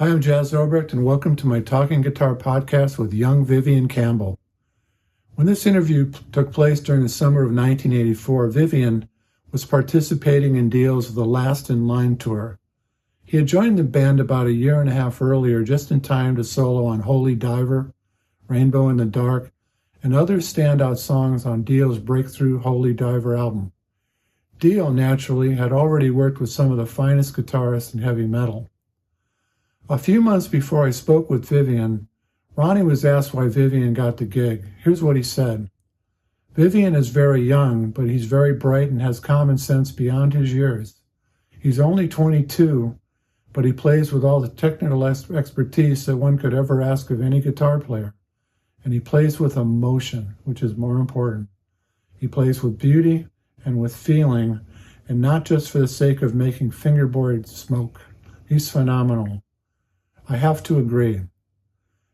Hi, I'm Jazz Obrecht, and welcome to my Talking Guitar podcast with young Vivian Campbell. When this interview took place during the summer of 1984, Vivian was participating in Dio's The Last in Line tour. He had joined the band about a year and a half earlier, just in time to solo on Holy Diver, Rainbow in the Dark, and other standout songs on Dio's breakthrough Holy Diver album. Dio, naturally, had already worked with some of the finest guitarists in heavy metal. A few months before I spoke with Vivian, Ronnie was asked why Vivian got the gig. Here's what he said. Vivian is very young, but he's very bright and has common sense beyond his years. He's only 22, but he plays with all the technical expertise that one could ever ask of any guitar player. And he plays with emotion, which is more important. He plays with beauty and with feeling, and not just for the sake of making fingerboard smoke. He's phenomenal. I have to agree.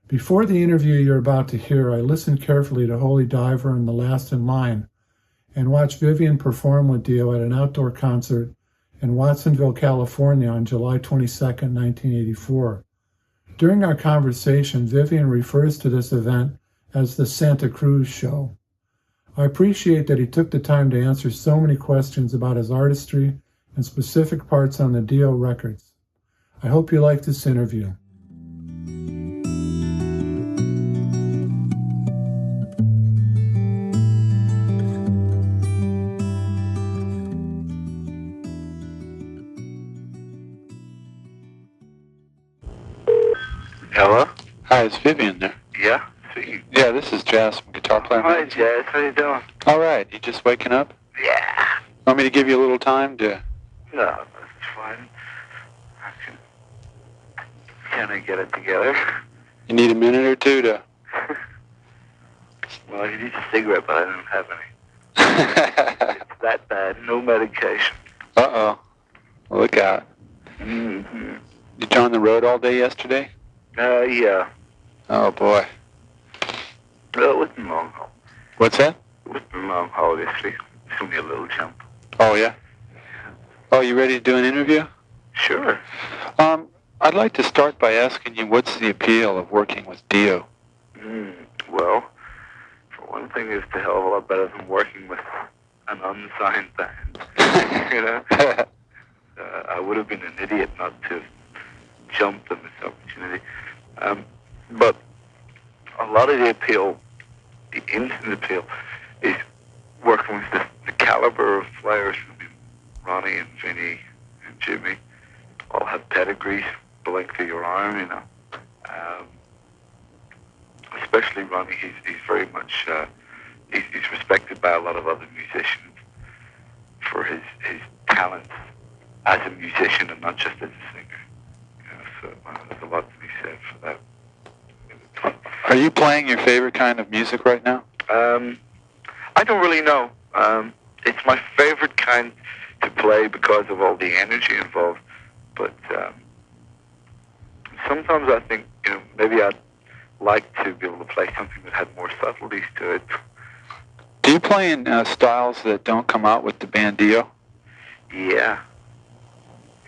Before the interview you're about to hear, I listened carefully to Holy Diver and The Last in Line and watched Vivian perform with Dio at an outdoor concert in Watsonville, California on July 22, 1984. During our conversation, Vivian refers to this event as the Santa Cruz Show. I appreciate that he took the time to answer so many questions about his artistry and specific parts on the Dio records. I hope you like this interview. Hello? Hi, it's Vivian there. Yeah? Speaking. Yeah, this is Jazz from Guitar Player. Hi, Jazz. How you doing? All right. You just waking up? Yeah. Want me to give you a little time to... No, that's fine. Can I get it together? You need a minute or two to... Well, I need a cigarette, but I don't have any. It's that bad. No medication. Uh-oh. Look out. Mm-hmm. You on the road all day yesterday? Yeah. Oh, boy. Well, it wasn't a long haul. What's that? It wasn't a long haul, obviously. It's only a little jump. Oh, yeah? Oh, you ready to do an interview? Sure. I'd like to start by asking you, what's the appeal of working with Dio? Well, for one thing, it's a hell of a lot better than working with an unsigned band. You know? I would have been an idiot not to jump them this opportunity. But a lot of the appeal, the instant appeal, is working with the caliber of players. I mean, Ronnie and Vinny and Jimmy all have pedigrees the length of your arm, you know. Especially Ronnie, he's very much, he's respected by a lot of other musicians for his talent as a musician and not just as a singer. So there's a lot to be said for that. Are you playing your favorite kind of music right now? I don't really know. It's my favorite kind to play because of all the energy involved. But sometimes I think, maybe I'd like to be able to play something that had more subtleties to it. Do you play in styles that don't come out with the band Dio? Yeah,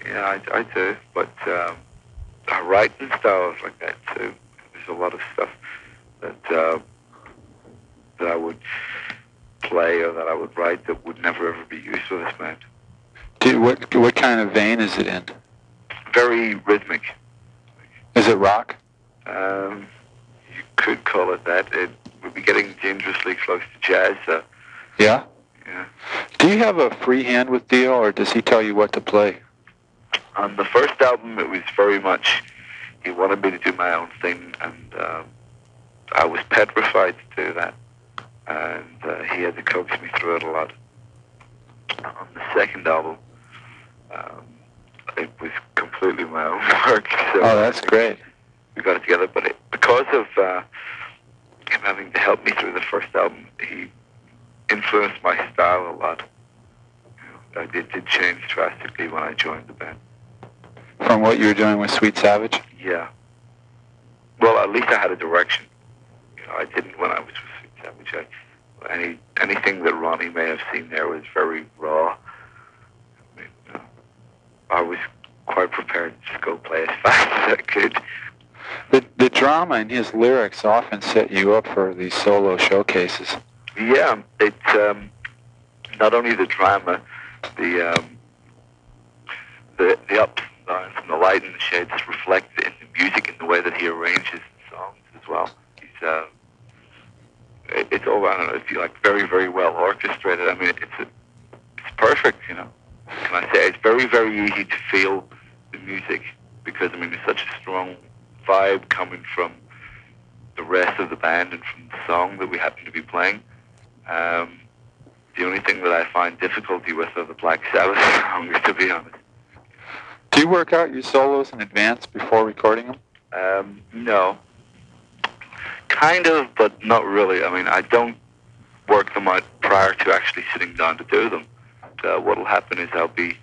I do. But I write in styles like that too. There's a lot of stuff that I would play or that I would write that would never ever be used for this band. What kind of vein is it in? Very rhythmic. Is it rock? You could call it that. It would be getting dangerously close to jazz. Yeah? Yeah. Do you have a free hand with Dio, or does he tell you what to play? On the first album, it was very much, he wanted me to do my own thing, and I was petrified to do that. And he had to coax me through it a lot. On the second album, it was completely my own work. So oh, that's great. We got it together, but because of him having to help me through the first album, he influenced my style a lot. It did change drastically when I joined the band. From what you were doing with Sweet Savage? Yeah. Well, at least I had a direction. I didn't when I was with Sweet Savage. Anything that Ronnie may have seen there was very raw. I was quite prepared to just go play as fast as I could. The drama in his lyrics often set you up for these solo showcases. Yeah, it's not only the drama, the ups and downs and the light and the shades reflect in the music and the way that he arranges the songs as well. He's it's all, I don't know, it's like very, very well orchestrated. I mean, it's perfect, you know. Can I say it's very, very easy to feel the music because I mean there's such a strong vibe coming from the rest of the band and from the song that we happen to be playing. The only thing that I find difficulty with are the Black Sabbath songs, to be honest. Do you work out your solos in advance before recording them? No. Kind of, but not really. I mean, I don't work them out prior to actually sitting down to do them. What'll happen is I'll be,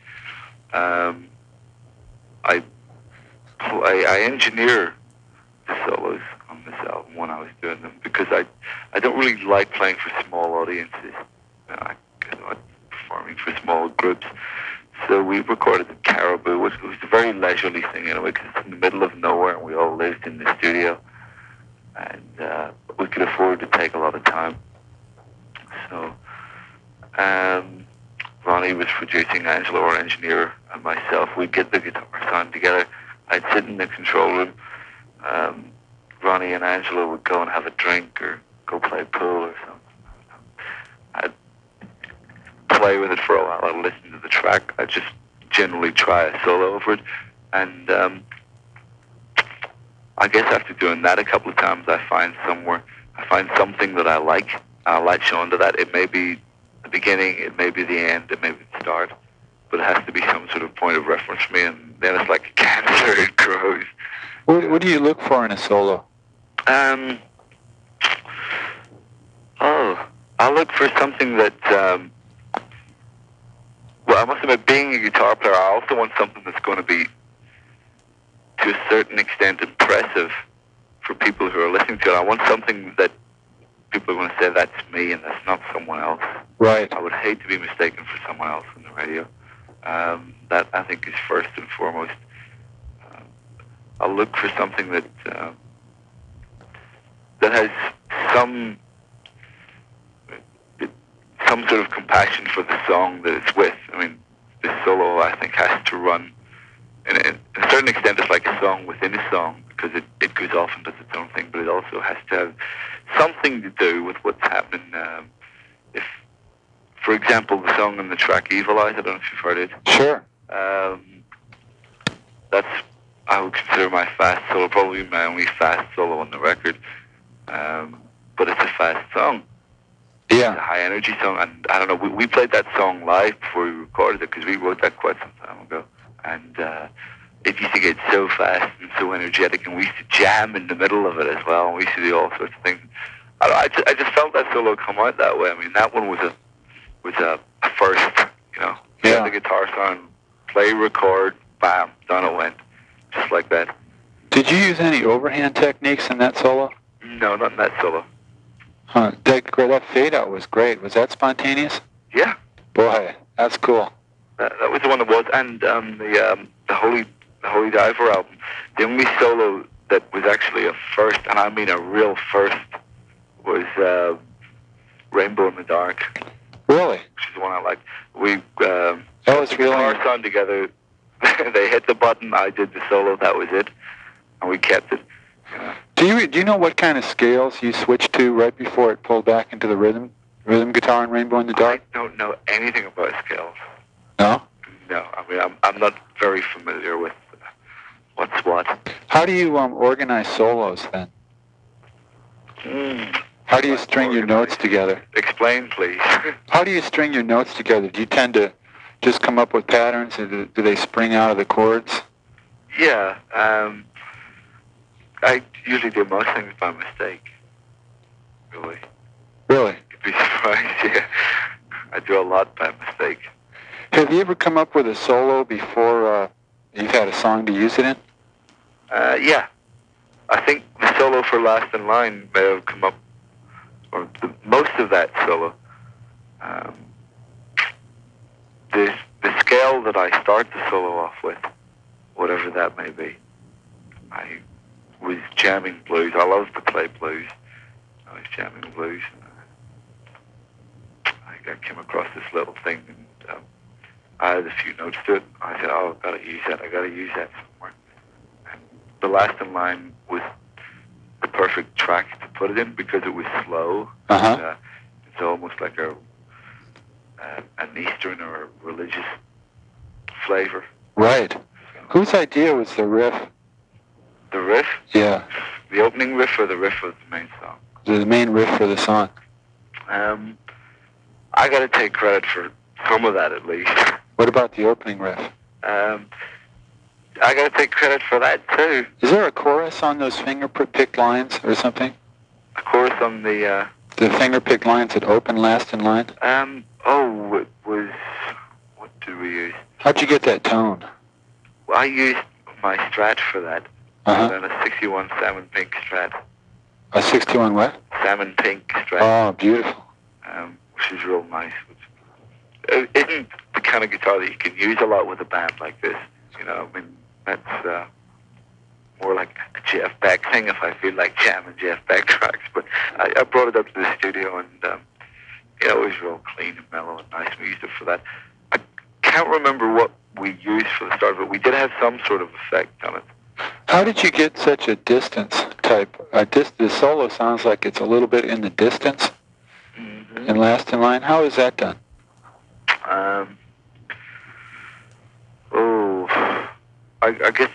I engineer the solos on this album when I was doing them because I don't really like playing for small audiences. I like performing for small groups. So we recorded in Caribou, which was a very leisurely thing anyway, because it's in the middle of nowhere and we all lived in the studio. And we could afford to take a lot of time. So Ronnie was producing, Angelo, our engineer, and myself. We'd get the guitar sound together. I'd sit in the control room. Ronnie and Angelo would go and have a drink or go play pool or something. I'd play with it for a while. I'd listen to the track. I'd just generally try a solo over it. And I guess after doing that a couple of times, I find something that I like. I latch on to that. It may be the beginning, it may be the end, it may be the start, but it has to be some sort of point of reference for me, and then it's like a cancer, it grows. What do you look for in a solo? I look for something that, I must admit, being a guitar player, I also want something that's going to be, to a certain extent, impressive for people who are listening to it. I want something that people are going to say, that's me, and that's not someone else. Right. I would hate to be mistaken for someone else on the radio. That, I think, is first and foremost. I'll look for something that has some sort of compassion for the song that it's with. I mean, this solo, I think, has to run. And to a certain extent, it's like a song within a song, because it goes off and does its own thing, but it also has to have something to do with what's happening. If, for example, the song on the track Evil Eyes, I don't know if you've heard it. Sure. That's, I would consider my fast solo, probably my only fast solo on the record. But it's a fast song. Yeah. It's a high energy song, and I don't know, we played that song live before we recorded it, because we wrote that quite some time ago. And it used to get so fast and so energetic, and we used to jam in the middle of it as well, and we used to do all sorts of things. I just felt that solo come out that way. I mean, that one was a first, you know. Yeah. The guitar sound, play, record, bam, done it went. Just like that. Did you use any overhand techniques in that solo? No, not in that solo. Huh. That fade out was great. Was that spontaneous? Yeah. Boy, that's cool. That was the one that was, and the Holy Diver album. The only solo that was actually a first, and I mean a real first, was Rainbow in the Dark. Really? Which is the one I liked. We that was the really guitar sound together. They hit the button. I did the solo. That was it, and we kept it. Do you know what kind of scales you switched to right before it pulled back into the rhythm guitar in Rainbow in the Dark? I don't know anything about scales. No? No, I mean I'm not very familiar with what's what. How do you organize solos then? How do you string your notes together? Explain, please. How do you string your notes together? Do you tend to just come up with patterns, or do they spring out of the chords? Yeah, I usually do most things by mistake. Really? Really? You'd be surprised, yeah. I do a lot by mistake. Have you ever come up with a solo before you've had a song to use it in? Yeah. I think the solo for Last in Line may have come up, or most of that solo. The scale that I start the solo off with whatever that may be. I was jamming blues. I love to play blues. I was jamming blues. I came across this little thing, and I had a few notes to it. I said, "Oh, I've got to use that. I got to use that somewhere." And The Last in Line was the perfect track to put it in because it was slow. Uh-huh. It's almost like an Eastern or a religious flavor. Right. Whose idea was the riff? The riff? Yeah. The opening riff or the riff of the main song? The main riff for the song. I got to take credit for some of that at least. What about the opening riff? I got to take credit for that too. Is there a chorus on those finger-picked lines or something? A chorus on the finger-picked lines that open Last in Line? It was, what did we use? How'd you get that tone? Well, I used my Strat for that. Uh-huh. And a 61 salmon pink Strat. A 61 what? Salmon pink Strat. Oh, beautiful. Which is real nice. It isn't the kind of guitar that you can use a lot with a band like this. You know, I mean, that's more like a Jeff Beck thing if I feel like jamming Jeff Beck tracks. But I brought it up to the studio, and it was real clean and mellow and nice. We used it for that. I can't remember what we used for the start, but we did have some sort of effect on it. How did you get such a distance type? The solo sounds like it's a little bit in the distance in Last in Line. How is that done? I guess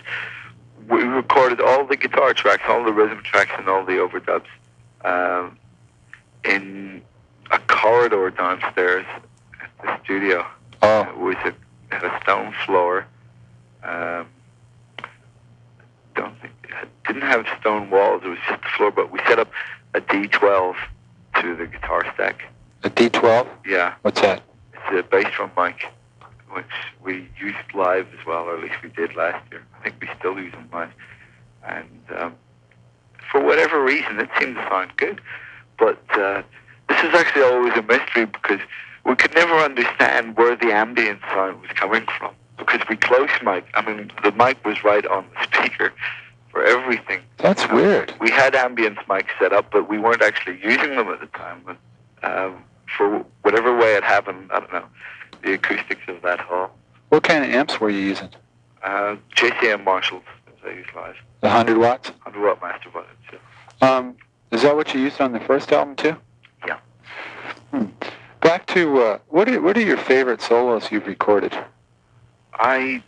we recorded all the guitar tracks, all the rhythm tracks, and all the overdubs in a corridor downstairs at the studio. Oh. It had a stone floor. It didn't have stone walls. It was just the floor, but we set up a D12 to the guitar stack. A D12? Yeah. What's that? It's a bass drum mic, which we used live as well, or at least we did last year. I think we still use them live. And for whatever reason, it seemed to sound good. But this is actually always a mystery because we could never understand where the ambient sound was coming from. Because we close mic, I mean, the mic was right on the speaker for everything. That's weird. We had ambience mics set up, but we weren't actually using them at the time. And for whatever way it happened, I don't know, the acoustics of that hall. What kind of amps were you using? JCM Marshalls, as I use live. The 100 watts? 100 watt master buttons, yeah. Is that what you used on the first album too? Yeah. Back to, what are your favorite solos you've recorded? I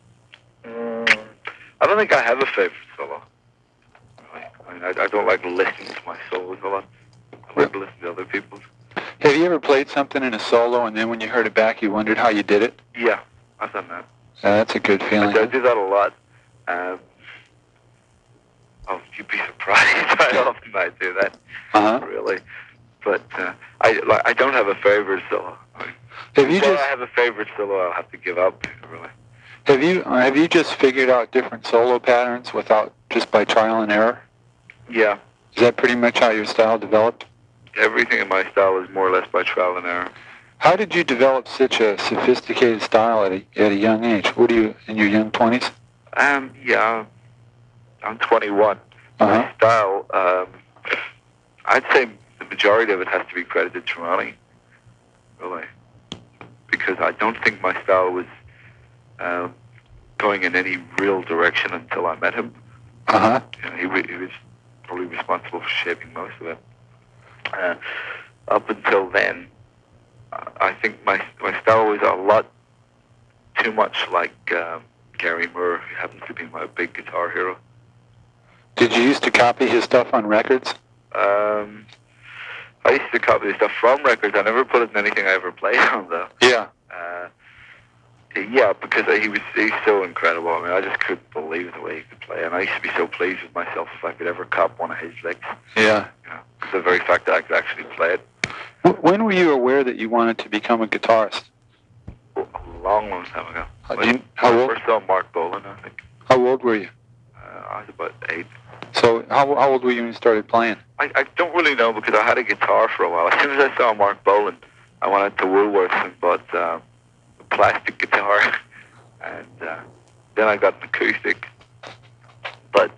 don't think I have a favorite solo. I mean, I don't like listening to my solos a lot. I like to listen to other people's. Have you ever played something in a solo and then when you heard it back you wondered how you did it? Yeah, I've done that. That's a good feeling. I do that a lot. You'd be surprised how often I do that. Really. But I don't have a favorite solo. If I have a favorite solo, I'll have to give up, really. Have you just figured out different solo patterns just by trial and error? Yeah. Is that pretty much how your style developed? Everything in my style is more or less by trial and error. How did you develop such a sophisticated style at a young age? What are you, in your young 20s? Yeah, I'm 21. My style, I'd say the majority of it has to be credited to Ronnie, really. Because I don't think my style was going in any real direction until I met him. He was probably responsible for shaping most of it. Up until then, I think my style was a lot too much like Gary Moore, who happens to be my big guitar hero. Did you used to copy his stuff on records? I used to copy his stuff from records. I never put it in anything I ever played on, though. Yeah. Yeah, because he's so incredible. I mean, I just couldn't believe the way he could play, and I used to be so pleased with myself if I could ever cop one of his licks. Yeah. The very fact that I could actually play it. When were you aware that you wanted to become a guitarist? A long, long time ago. How old? I first saw Mark Bolan, I think. How old were you? I was about 8. So how old were you when you started playing? I don't really know because I had a guitar for a while. As soon as I saw Mark Bolan, I went to Woolworths and bought a plastic guitar and Then I got an acoustic. But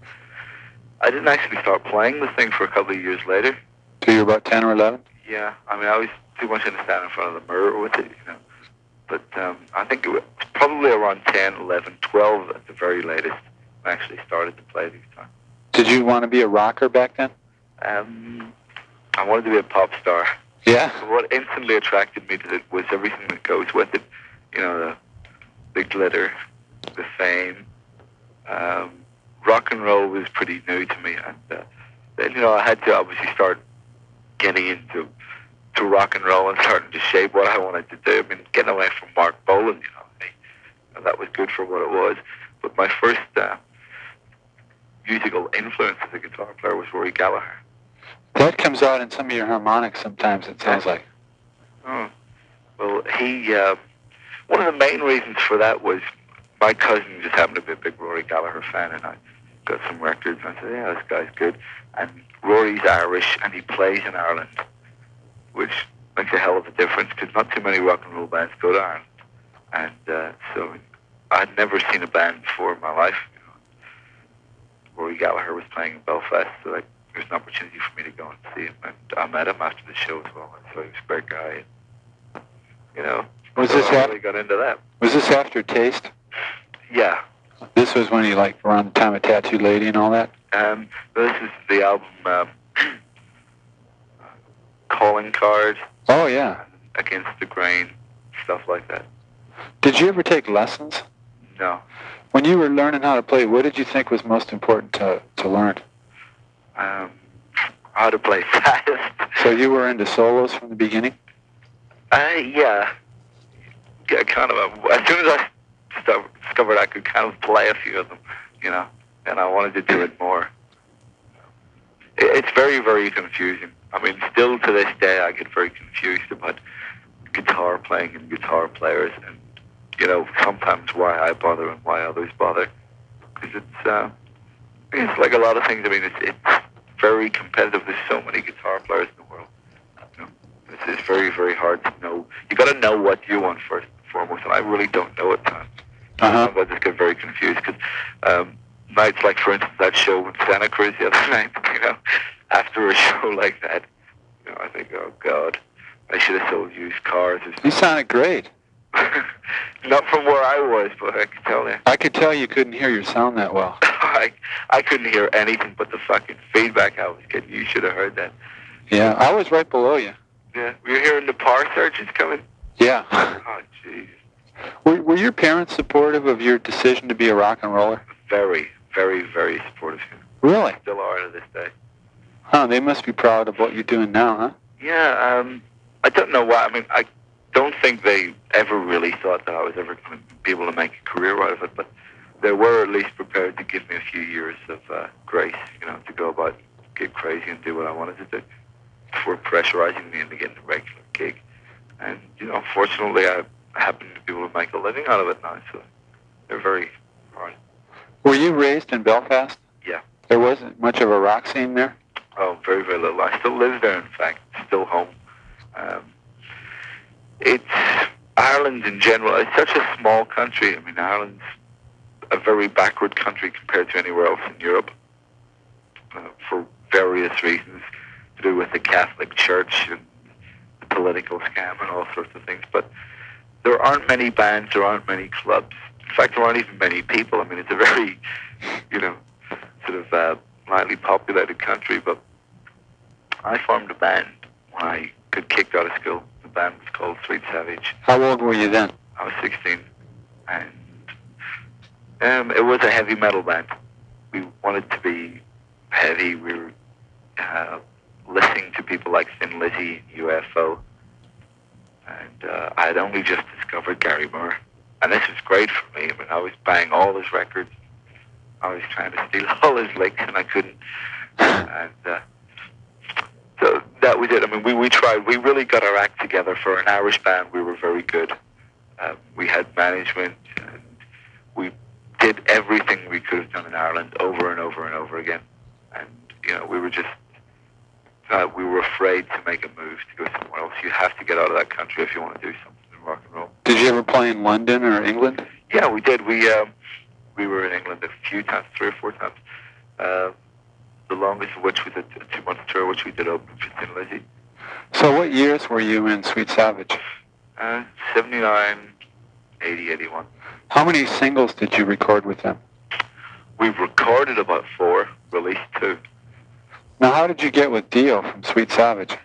I didn't actually start playing the thing for a couple of years later. So you were about 10 or 11? Yeah, I mean, I was too much in the stand in front of the mirror with it, you know. But I think it was probably around 10, 11, 12 at the very latest I actually started to play the guitar. Did you want to be a rocker back then? I wanted to be a pop star. Yeah? What instantly attracted me to it was everything that goes with it. You know, the glitter, the fame. Rock and roll was pretty new to me. And then, you know, I had to obviously start getting into rock and roll and starting to shape what I wanted to do. I mean, getting away from Mark Bolan, you know, that was good for what it was. But my first musical influence as a guitar player was Rory Gallagher. That comes out in some of your harmonics sometimes, it sounds like. Oh. Well, he, one of the main reasons for that was my cousin just happened to be a big Rory Gallagher fan, and I got some records, and I said, yeah, this guy's good. And Rory's Irish, and he plays in Ireland, which makes a hell of a difference, because not too many rock and roll bands go to Ireland. And so I'd never seen a band before in my life. You know. Rory Gallagher was playing in Belfast, so like, there was an opportunity for me to go and see him, and I met him after the show as well, and so he was a great guy. And, you know, was so this I really got into that. Was this after Taste? Yeah. This was when you, like, around the time of Tattoo Lady and all that? This is the album Calling Card. Oh, yeah. Against the Grain, stuff like that. Did you ever take lessons? No. When you were learning how to play, what did you think was most important to learn? How to play fast. So you were into solos from the beginning? Yeah. Yeah, kind of. As soon as I discovered I could kind of play a few of them, you know, and I wanted to do it more. It's very, very confusing. I mean, still to this day, I get very confused about guitar playing and guitar players, and, you know, sometimes why I bother and why others bother. Because it's like a lot of things. I mean, it's very competitive. There's so many guitar players in the world. You know, it's very, very hard to know. You got to know what you want first and foremost, and I really don't know at times. I just get very confused because nights like, for instance, that show in Santa Cruz the other night, you know, after a show like that, you know, I think, oh God, I should have sold used cars or something. You sounded great. Not from where I was, but I could tell you. I could tell you couldn't hear your sound that well. I couldn't hear anything but the fucking feedback I was getting. You should have heard that. Yeah, I was right below you. Yeah, were you hearing the power surges coming? Yeah. Oh, jeez. Were your parents supportive of your decision to be a rock and roller? Very, very, very supportive. Really? Still are to this day. Huh, they must be proud of what you're doing now, huh? Yeah, I don't know why. I mean, I don't think they ever really thought that I was ever going to be able to make a career out of it, but they were at least prepared to give me a few years of grace, you know, to go about, get crazy and do what I wanted to do before pressurizing me into getting a regular gig. And, you know, fortunately, I happen to be able to make a living out of it now, so they're very hard. Were you raised in Belfast? Yeah. There wasn't much of a rock scene there? Oh, very, very little. I still live there, in fact, still home. It's Ireland in general. It's such a small country. I mean, Ireland's a very backward country compared to anywhere else in Europe for various reasons to do with the Catholic Church and the political scam and all sorts of things. But there aren't many bands, there aren't many clubs. In fact, there aren't even many people. I mean, it's a very, you know, sort of lightly populated country. But I formed a band when I got kicked out of school. The band was called Sweet Savage. How old were you then? I was 16. And it was a heavy metal band. We wanted to be heavy. We were listening to people like Thin Lizzy and UFO. And I had only just discovered Gary Moore. And this was great for me. I mean, I was buying all his records. I was trying to steal all his licks, and I couldn't. And so that was it. I mean, we tried. We really got our act together. For an Irish band, we were very good. We had management, and we did everything we could have done in Ireland over and over and over again. And, you know, we were just, we were afraid to make a move to go somewhere else. You have to get out of that country if you want to do something in rock and roll. Did you ever play in London or England? Yeah, we did. We we were in England a few times, 3 or 4 times. The longest of which was a 2-month tour, which we did open for Thin Lizzy. So what years were you in Sweet Savage? 79, 80, 81. How many singles did you record with them? We've recorded about 4, released 2. Now, how did you get with Dio from Sweet Savage?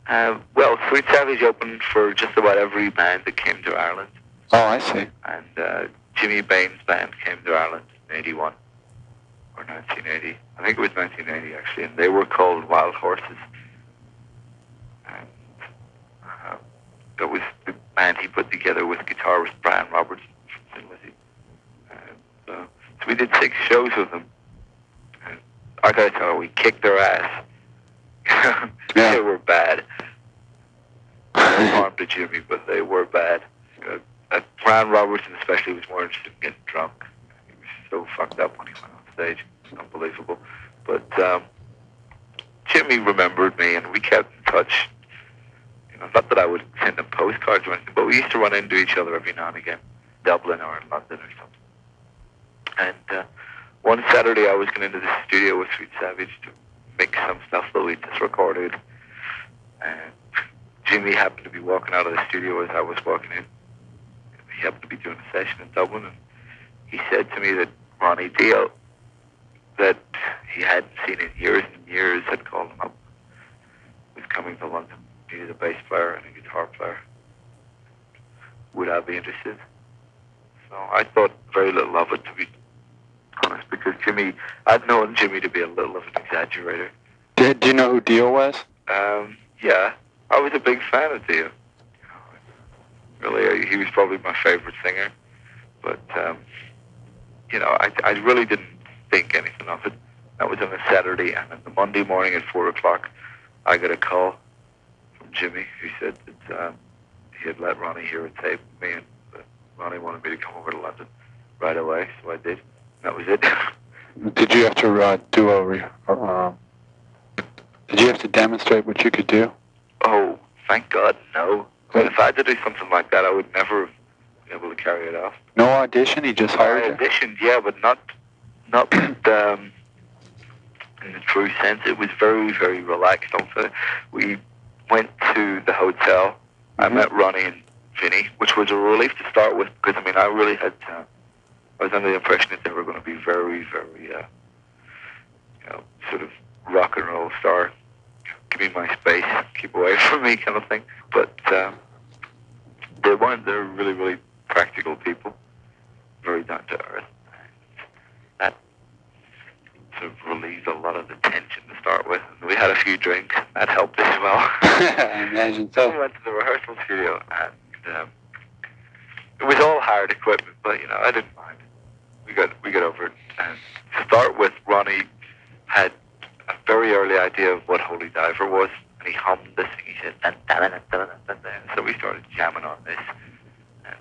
Well, Sweet Savage opened for just about every band that came to Ireland. Oh, I see. And Jimmy Bain's band came to Ireland in 81 or 1980. I think it was 1980, actually, and they were called Wild Horses. And that was the band he put together with guitarist Brian Robertson from Thin Lizzy. So we did 6 shows with them. And I gotta tell you, we kicked their ass. Yeah. They were bad. No harm to Jimmy, but they were bad. Brian Robertson especially was more interested in getting drunk. He was so fucked up when he went on stage. It was unbelievable. But Jimmy remembered me, and we kept in touch. You know, not that I would send him postcards or anything, but we used to run into each other every now and again, Dublin or in London or something. And one Saturday I was going into the studio with Sweet Savage to mix some stuff that we just recorded. And Jimmy happened to be walking out of the studio as I was walking in. He happened to be doing a session in Dublin, and he said to me that Ronnie Dio, that he hadn't seen in years and years, had called him up, was coming to London. He needed a bass player and a guitar player. Would I be interested? So I thought very little of it, to be honest, because Jimmy, I'd known Jimmy to be a little of an exaggerator. Do you know who Dio was? Yeah, I was a big fan of Dio. Really, he was probably my favorite singer. But, you know, I really didn't think anything of it. That was on a Saturday, and on the Monday morning at 4 o'clock, I got a call from Jimmy who said that he had let Ronnie hear a tape of me, and Ronnie wanted me to come over to London right away, so I did. That was it. Did you have to did you have to demonstrate what you could do? Oh, thank God, no. But if I had to do something like that, I would never be able to carry it off. No audition? He just hired you? I auditioned, yeah, but not in the true sense. It was very, very relaxed. We went to the hotel. I met Ronnie and Vinny, which was a relief to start with, because, I mean, I really had I was under the impression that they were going to be very, very, you know, sort of rock and roll star. Give me my space, keep away from me kind of thing. But they weren't. They're really, really practical people, very down to earth. That sort of relieved a lot of the tension to start with. And we had a few drinks. That helped as well. I imagine so. We went to the rehearsal studio, and it was all hard equipment, but, you know, I didn't mind. We got over it. And to start with, Ronnie had a very early idea of what Holy Diver was, and he hummed this, and he said, dun, dun, dun, dun, dun, dun. So we started jamming on this, and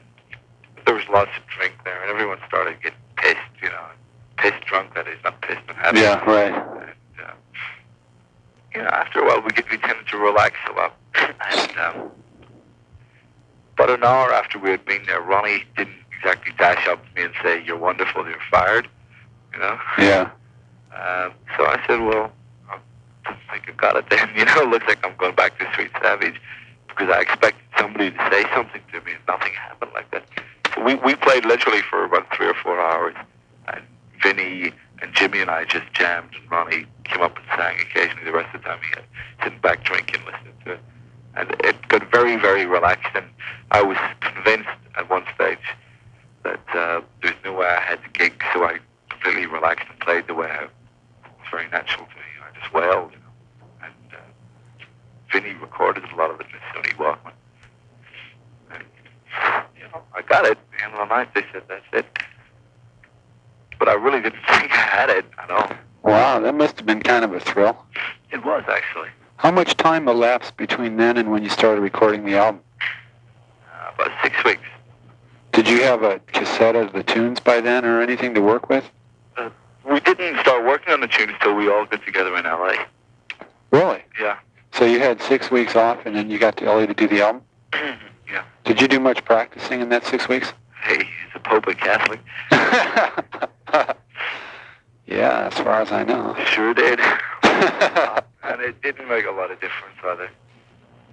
there was lots of drink there, and everyone started getting pissed, you know, pissed drunk, that is, not pissed and happy. Yeah, right. And, you know, after a while, we tended to relax a lot, and about an hour after we had been there, Ronnie didn't exactly dash up to me and say, "You're wonderful, you're fired," you know? Yeah. So I said, well, I think I got it then. You know, it looks like I'm going back to Sweet Savage, because I expected somebody to say something to me, and nothing happened like that. So we played literally for about 3 or 4 hours, and Vinny and Jimmy and I just jammed, and Ronnie came up and sang occasionally. The rest of the time he had sitting back drinking, listening to it. And it got very, very relaxed, and I was convinced at one stage that there's no way I had to gig, so I completely relaxed and played the way it was very natural to me. I just wailed, you know. And Vinny recorded a lot of it with Sony Walkman. And, you know, I got it. At the end of the night, they said, that's it. But I really didn't think I had it at all. Wow, that must have been kind of a thrill. It was, actually. How much time elapsed between then and when you started recording the album? About 6 weeks. Did you have a cassette of the tunes by then or anything to work with? We didn't start working on the tunes until we all got together in L.A. Really? Yeah. So you had 6 weeks off and then you got to L.A. to do the album? Yeah. Did you do much practicing in that 6 weeks? Hey, it's a Pope a Catholic? Yeah, as far as I know. Sure did. And it didn't make a lot of difference either.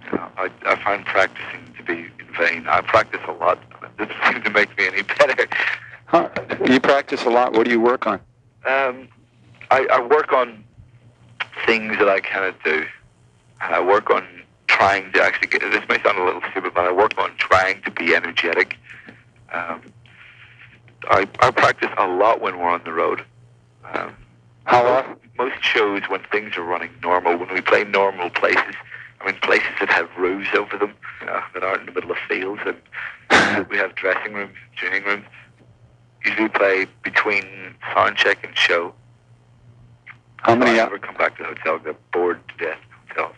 You know, I find practicing to be in vain. I practice a lot, and it doesn't seem to make me any better. Huh. You practice a lot. What do you work on? I work on things that I cannot do. And I work on trying to actually get, this may sound a little stupid, but I work on trying to be energetic. I practice a lot when we're on the road. How often? Most shows, when things are running normal, when we play normal places, I mean places that have roofs over them, you know, that aren't in the middle of fields, and we have dressing rooms, tuning rooms. Usually play between sound check and show. How many? I never come back to the hotel. Get bored to death in the hotel.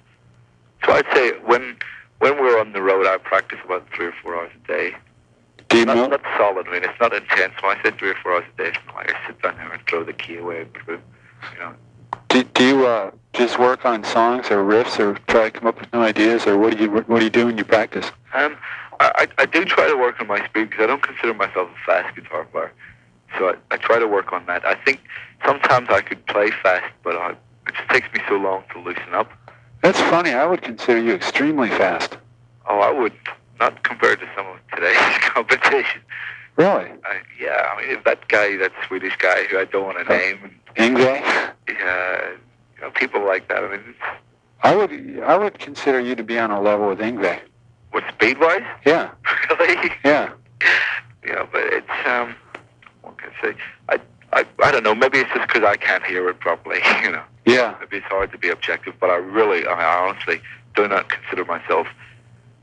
So I'd say when we're on the road, I practice about 3 or 4 hours a day. Do you not solid. I mean, it's not intense. When I say 3 or 4 hours a day, it's not like I sit down there and throw the key away and through. You know. Do you just work on songs or riffs, or try to come up with new ideas, or what do you do when you practice? I do try to work on my speed because I don't consider myself a fast guitar player. So I try to work on that. I think sometimes I could play fast, but it just takes me so long to loosen up. That's funny. I would consider you extremely fast. Oh, I would. Not compared to some of today's competition. Really? Yeah, I mean, that guy, that Swedish guy who I don't want to name. Yngwie? Yeah, you know, people like that. I mean, I would consider you to be on a level with Yngwie. What, speed-wise? Yeah. Really? Yeah. Yeah, but it's, what can I say? I don't know, maybe it's just because I can't hear it properly, you know. Yeah. Maybe it's hard to be objective, but I honestly do not consider myself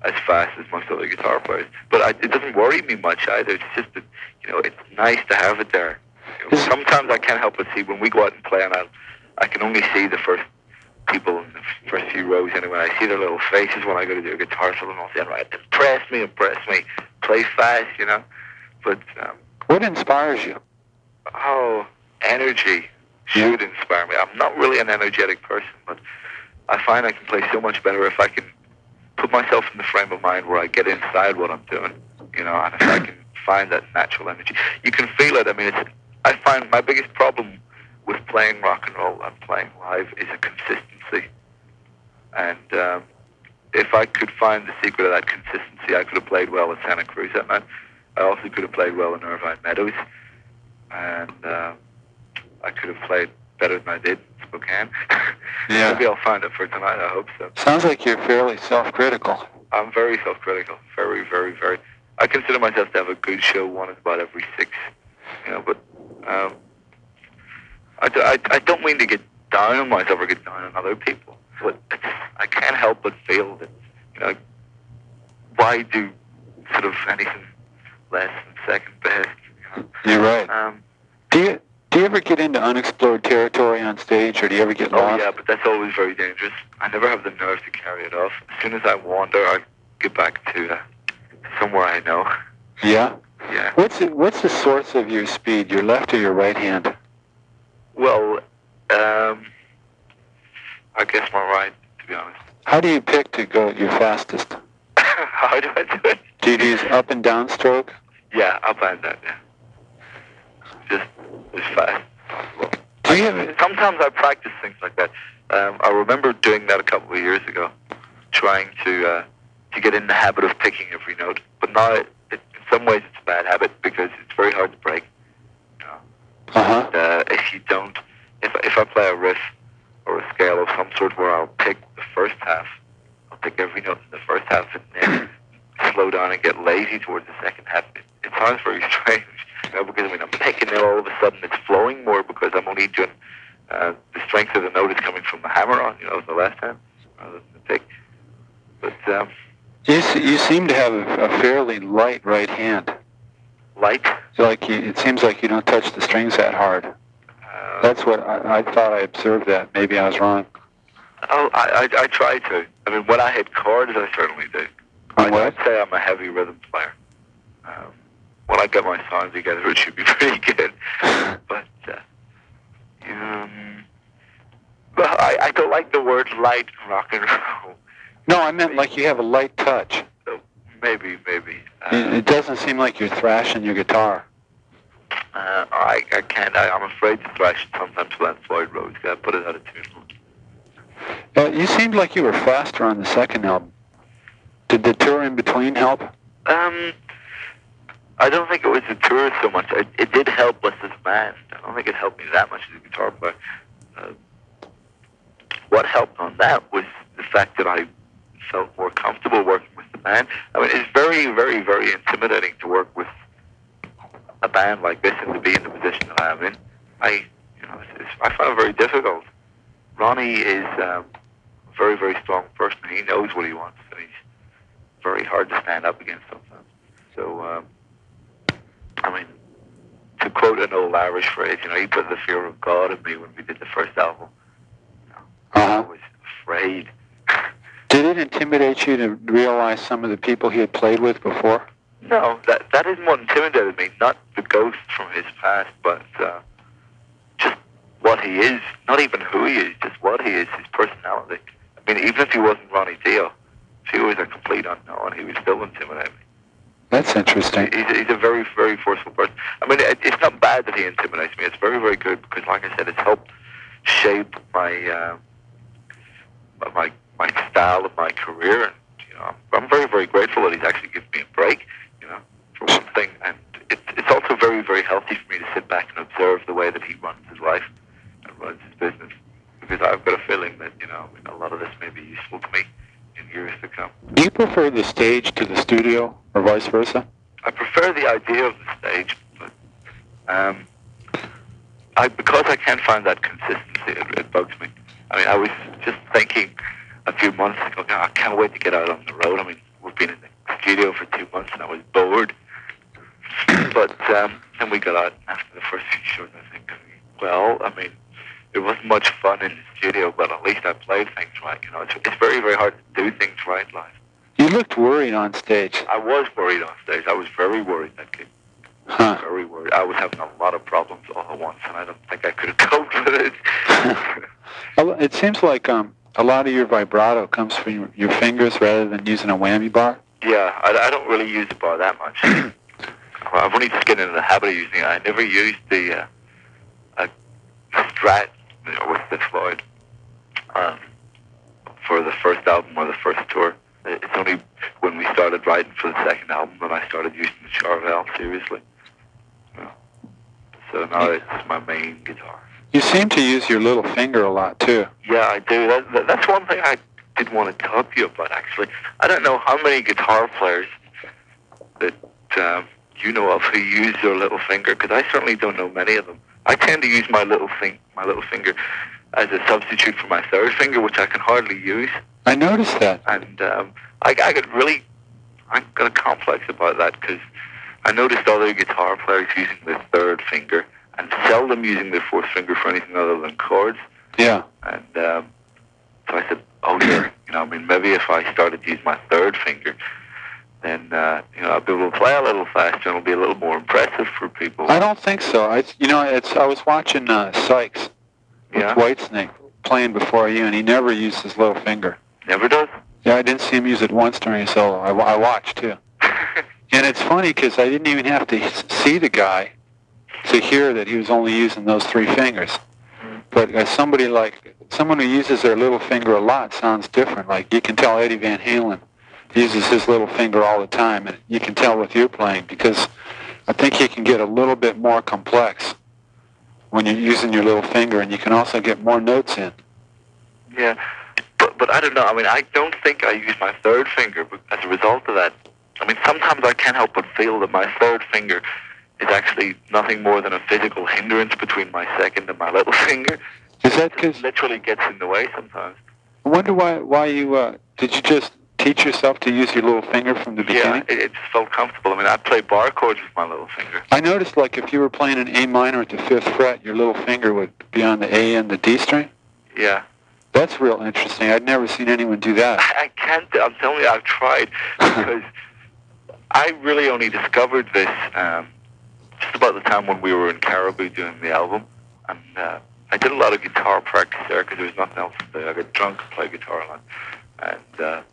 as fast as most other guitar players. But it doesn't worry me much either. It's just that, you know, it's nice to have it there. You know, sometimes I can't help but see when we go out and play, and I can only see the first people in the first few rows anyway. I see their little faces when I go to do a guitar solo, and I'll say, right, impress me, play fast, you know. But what inspires you? Oh, energy should inspire me. I'm not really an energetic person, but I find I can play so much better if I can put myself in the frame of mind where I get inside what I'm doing, you know, and if I can find that natural energy. You can feel it. I mean, I find my biggest problem with playing rock and roll and playing live is a consistency. And if I could find the secret of that consistency, I could have played well at Santa Cruz that night. I also could have played well in Irvine Meadows. And I could have played better than I did in Spokane. Yeah. Maybe I'll find it for tonight. I hope so. Sounds like you're fairly self-critical. I'm very self-critical. Very, very, very. I consider myself to have a good show one about every 6. You know, but I don't mean to get down on myself or get down on other people. But I can't help but feel that, you know, why do sort of anything less than second best? You know? You're right. Do you ever get into unexplored territory on stage, or do you ever get lost? Oh yeah, but that's always very dangerous. I never have the nerve to carry it off. As soon as I wander, I get back to somewhere I know. Yeah? Yeah. What's the source of your speed, your left or your right hand? Well, I guess my right, to be honest. How do you pick to go your fastest? How do I do it? Do you use up and down stroke? Yeah, up and down, yeah. Just as fast as possible. Sometimes I practice things like that. I remember doing that a couple of years ago, trying to get in the habit of picking every note. But now, in some ways, it's a bad habit because it's very hard to break. You know? Uh-huh. And, if you don't, if I play a riff or a scale of some sort where I'll pick the first half, I'll pick every note in the first half and then slow down and get lazy towards the second half. It sounds very strange. You know, because I mean, I'm picking it all of a sudden, it's flowing more because I'm only doing the strength of the note is coming from the hammer on, you know, the left hand rather than the pick. But you seem to have a fairly light right hand. Light? It seems like you don't touch the strings that hard. That's what I thought. I observed that. Maybe I was wrong. Oh, I try to. I mean, when I hit chords, I certainly do. I'd say I'm a heavy rhythm player. When I get my sound together, it should be pretty good. But I don't like the word light in rock and roll. No, I meant like you have a light touch. So Maybe. It doesn't seem like you're thrashing your guitar. I can't. I'm afraid to thrash it sometimes when Floyd Rose. Got to put it out of tune. You seemed like you were faster on the second album. Did the tour in between help? I don't think it was the tour so much. It did help us as a band. I don't think it helped me that much as a guitar player. What helped on that was the fact that I felt more comfortable working with the band. I mean, it's very, very, very intimidating to work with a band like this and to be in the position that I am in. I find it very difficult. Ronnie is a very, very strong person. He knows what he wants, and he's very hard to stand up against sometimes. So, I mean, to quote an old Irish phrase, he put the fear of God in me when we did the first album. I was afraid. Did it intimidate you to realize some of the people he had played with before? No, that isn't what intimidated me. Not the ghost from his past, but just what he is. Not even who he is, just what he is, his personality. I mean, even if he wasn't Ronnie Dio, if he was a complete unknown, he would still intimidate me. That's interesting. He's a very, very forceful person. I mean, it's not bad that he intimidates me. It's very, very good because, like I said, it's helped shape my style of my career. And I'm very, very grateful that he's actually given me a break. For one thing, and it's also very, very healthy for me to sit back and observe the way that he runs his life and runs his business, because I've got a feeling that a lot of this may be useful to me in years to come. Do you prefer the stage to the studio, or vice versa? I prefer the idea of the stage, but because I can't find that consistency, it bugs me. I mean, I was just thinking a few months ago, I can't wait to get out on the road. I mean, we've been in the studio for 2 months and I was bored. But then we got out after the first few shows, I think, well, I mean, it wasn't much fun in the studio, but at least I played things right. It's very, very hard to do things right live. You looked worried on stage. I was worried on stage. I was very worried that gig. Huh. Very worried. I was having a lot of problems all at once, and I don't think I could have coped with it. It seems like a lot of your vibrato comes from your fingers rather than using a whammy bar. Yeah, I don't really use the bar that much. I've only just gotten into the habit of using it. I never used the Strat with the Floyd for the first album or the first tour. It's only when we started writing for the second album that I started using the Charvel seriously. So now it's my main guitar. You seem to use your little finger a lot, too. Yeah, I do. That's one thing I did want to talk to you about, actually. I don't know how many guitar players that you know of who use their little finger, because I certainly don't know many of them. I tend to use my little finger as a substitute for my third finger, which I can hardly use. I noticed that. And I got a complex about that, because I noticed other guitar players using their third finger and seldom using their fourth finger for anything other than chords. Yeah. And so I said, oh dear, maybe if I started to use my third finger, then I'll be able to play a little faster and it'll be a little more impressive for people. I don't think so. I was watching Sykes with Whitesnake playing before you, and he never used his little finger. Never does? Yeah, I didn't see him use it once during a solo. I watched, too. And it's funny, because I didn't even have to see the guy to hear that he was only using those three fingers. But someone who uses their little finger a lot sounds different. Like, you can tell Eddie Van Halen uses his little finger all the time, and you can tell with you playing, because I think he can get a little bit more complex when you're using your little finger, and you can also get more notes in. Yeah, but I don't know. I mean, I don't think I use my third finger, but as a result of that, I mean, sometimes I can't help but feel that my third finger is actually nothing more than a physical hindrance between my second and my little finger. Is that because... It literally gets in the way sometimes. I wonder why you... did you just teach yourself to use your little finger from the beginning? Yeah, it just felt comfortable. I mean, I play bar chords with my little finger. I noticed, like, if you were playing an A minor at the 5th fret, your little finger would be on the A and the D string? Yeah. That's real interesting. I'd never seen anyone do that. I can't... I'm telling you, I've tried, because I really only discovered this just about the time when we were in Caribou doing the album. And I did a lot of guitar practice there because there was nothing else to do. I got drunk and played guitar a lot. And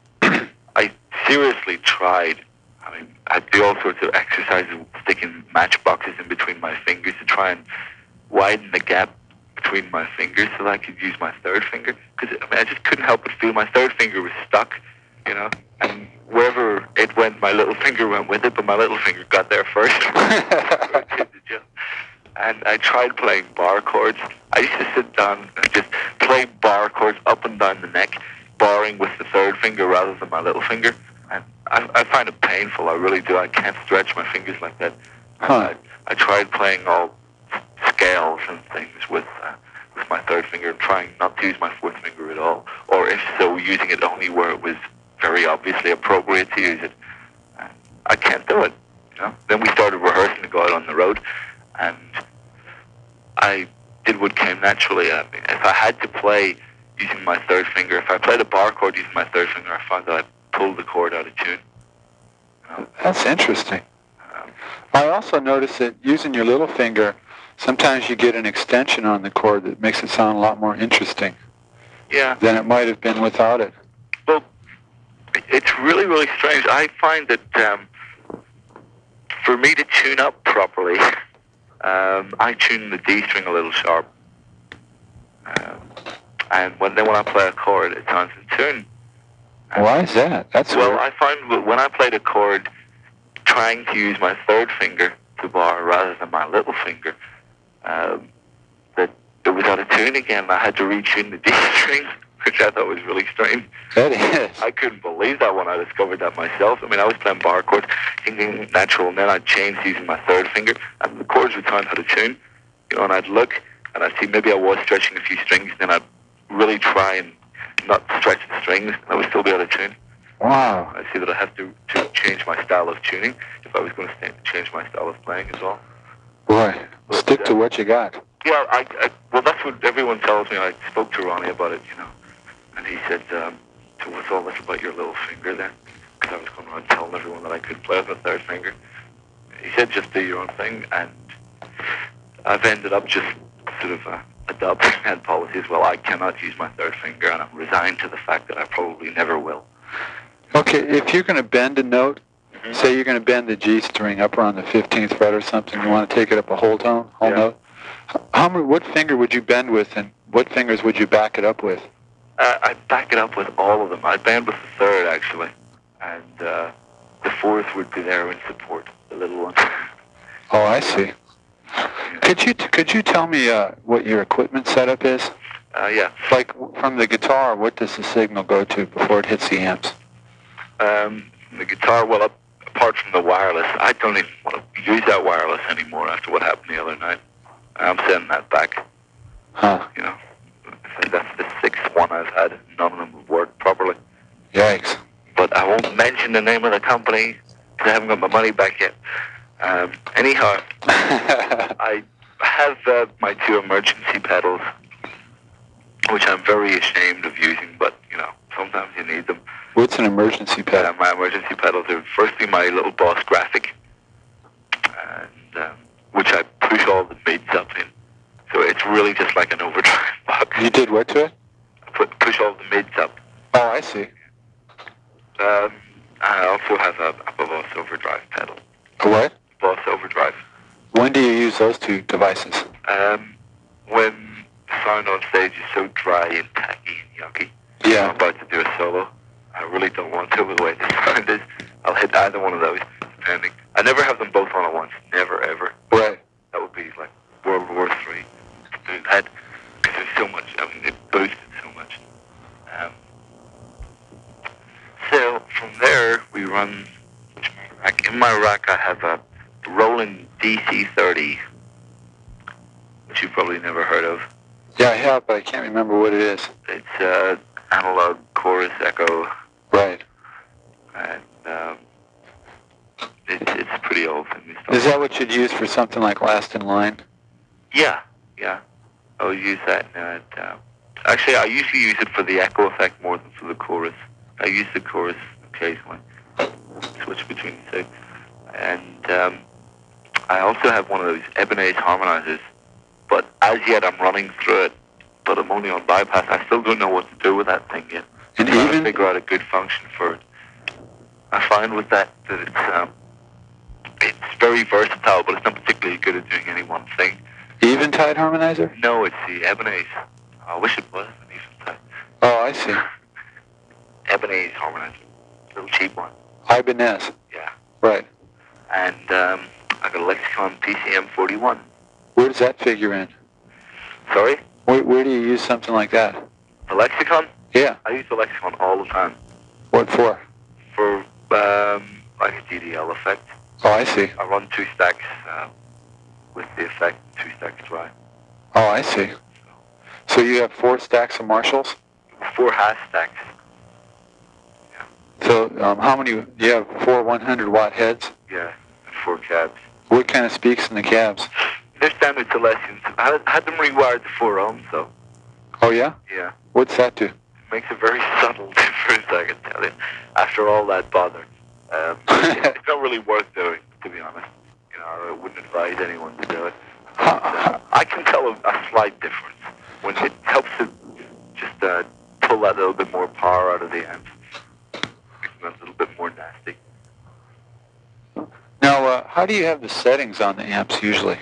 I seriously tried I mean, I do all sorts of exercises, sticking matchboxes in between my fingers to try and widen the gap between my fingers so that I could use my third finger. Because I just couldn't help but feel my third finger was stuck, and wherever it went, my little finger went with it, but my little finger got there first. And I tried playing bar chords. I used to sit down and just play bar chords up and down the neck, barring with the third finger rather than my little finger. And I find it painful. I really do. I can't stretch my fingers like that. Huh. I tried playing all scales and things with my third finger and trying not to use my fourth finger at all. Or if so, using it only where it was very obviously appropriate to use it. And I can't do it. Then we started rehearsing to go out on the road. And I did what came naturally at me. If I had to play using my third finger, if I played a bar chord using my third finger, I found that I pulled the chord out of tune. That's interesting. I also noticed that using your little finger, sometimes you get an extension on the chord that makes it sound a lot more interesting. Yeah. Than it might have been without it. Well, it's really, really strange. I find that for me to tune up properly, I tune the D string a little sharp. And when I play a chord, it sounds in tune. Why is that? That's well, weird. I find that when I played a chord, trying to use my third finger to bar rather than my little finger, that it was out of tune again. I had to retune the D string, which I thought was really strange. That is. I couldn't believe that when I discovered that myself. I mean, I was playing bar chords, thinking natural, and then I'd change using my third finger, and the chords would sound out of tune. And I'd look, and I'd see maybe I was stretching a few strings, then I'd really try and not stretch the strings, and I would still be out of tune. Wow. I see that I have to change my style of tuning if I was going to change my style of playing as well. Boy, stick to what you got. Yeah, well, that's what everyone tells me. I spoke to Ronnie about it, and he said, so what's all this about your little finger then? Because I was going around telling everyone that I could play with a third finger. He said, just do your own thing, and I've ended up just sort of adopting that policy as well. I cannot use my third finger, and I'm resigned to the fact that I probably never will. Okay, if you're going to bend a note, say you're going to bend the G string up around the 15th fret or something, you want to take it up a whole note, what finger would you bend with, and what fingers would you back it up with? I back it up with all of them. I bend with the third, actually, and the fourth would be there in support, the little one. Oh, I see. Could you tell me what your equipment setup is? Yeah. Like from the guitar, what does the signal go to before it hits the amps? The guitar, well, apart from the wireless, I don't even want to use that wireless anymore after what happened the other night. I'm sending that back. Huh. That's the sixth one I've had. None of them have worked properly. Yikes. But I won't mention the name of the company because I haven't got my money back yet. Anyhow, I have my two emergency pedals, which I'm very ashamed of using, but, sometimes you need them. What's an emergency pedal? My emergency pedals are firstly my little Boss Graphic, and which I push all the mids up in. So it's really just like an overdrive box. You did what to it? Push all the mids up. Oh, I see. I also have a Boss Overdrive pedal. A what? Boss Overdrive. When do you use those two devices? When the sound on stage is so dry and tacky and yucky. Yeah. I'm about to do a solo. I really don't want to with the way the sound is. I'll hit either one of those, depending. I never have them both on at once. Never, ever. Right. That would be like World War III. Because there's so much. It boosted so much. So from there, we run my rack. In my rack, I have a Roland DC-30, which you've probably never heard of. Yeah, I have, but I can't remember what it is. It's analog chorus echo. Right. And it's a pretty old thing. Is that what you'd use for something like Last in Line? Yeah. I'll use that. Actually, I usually use it for the echo effect more than for the chorus. I use the chorus occasionally. Switch between the two. And I also have one of those Ebenezer harmonizers, but as yet I'm running through it, but I'm only on bypass. I still don't know what to do with that thing yet. I'm trying to figure out a good function for it. I find with that it's very versatile, but it's not particularly good at doing any one thing. Eventide harmonizer? No, it's the Ebenezer. I wish it was an Eventide. Oh, I see. Ebenezer harmonizer, little cheap one. Ibanez. Yeah. Right. And I got a Lexicon PCM 41. Where does that figure in? Sorry? Where do you use something like that? The Lexicon? Yeah. I use the Lexicon all the time. What for? For like a DDL effect. Oh, I see. I run 2 stacks with the effect, 2 stacks dry. Oh, I see. So you have 4 stacks of Marshalls? 4 half stacks. So how many? You have 4 100-watt heads? Yeah, and 4 cabs. What kind of speaks in the cabs? They're standard Celestians. I had them rewired to 4 ohms, though. Oh, yeah? Yeah. What's that do? It makes a very subtle difference, I can tell you, after all that bother. It's not really worth doing, to be honest. You know, I wouldn't advise anyone to do it. I can tell a slight difference when it helps to just pull that little bit more power out of the amps. Makes them a little bit more nasty. Now, how do you have the settings on the amps usually?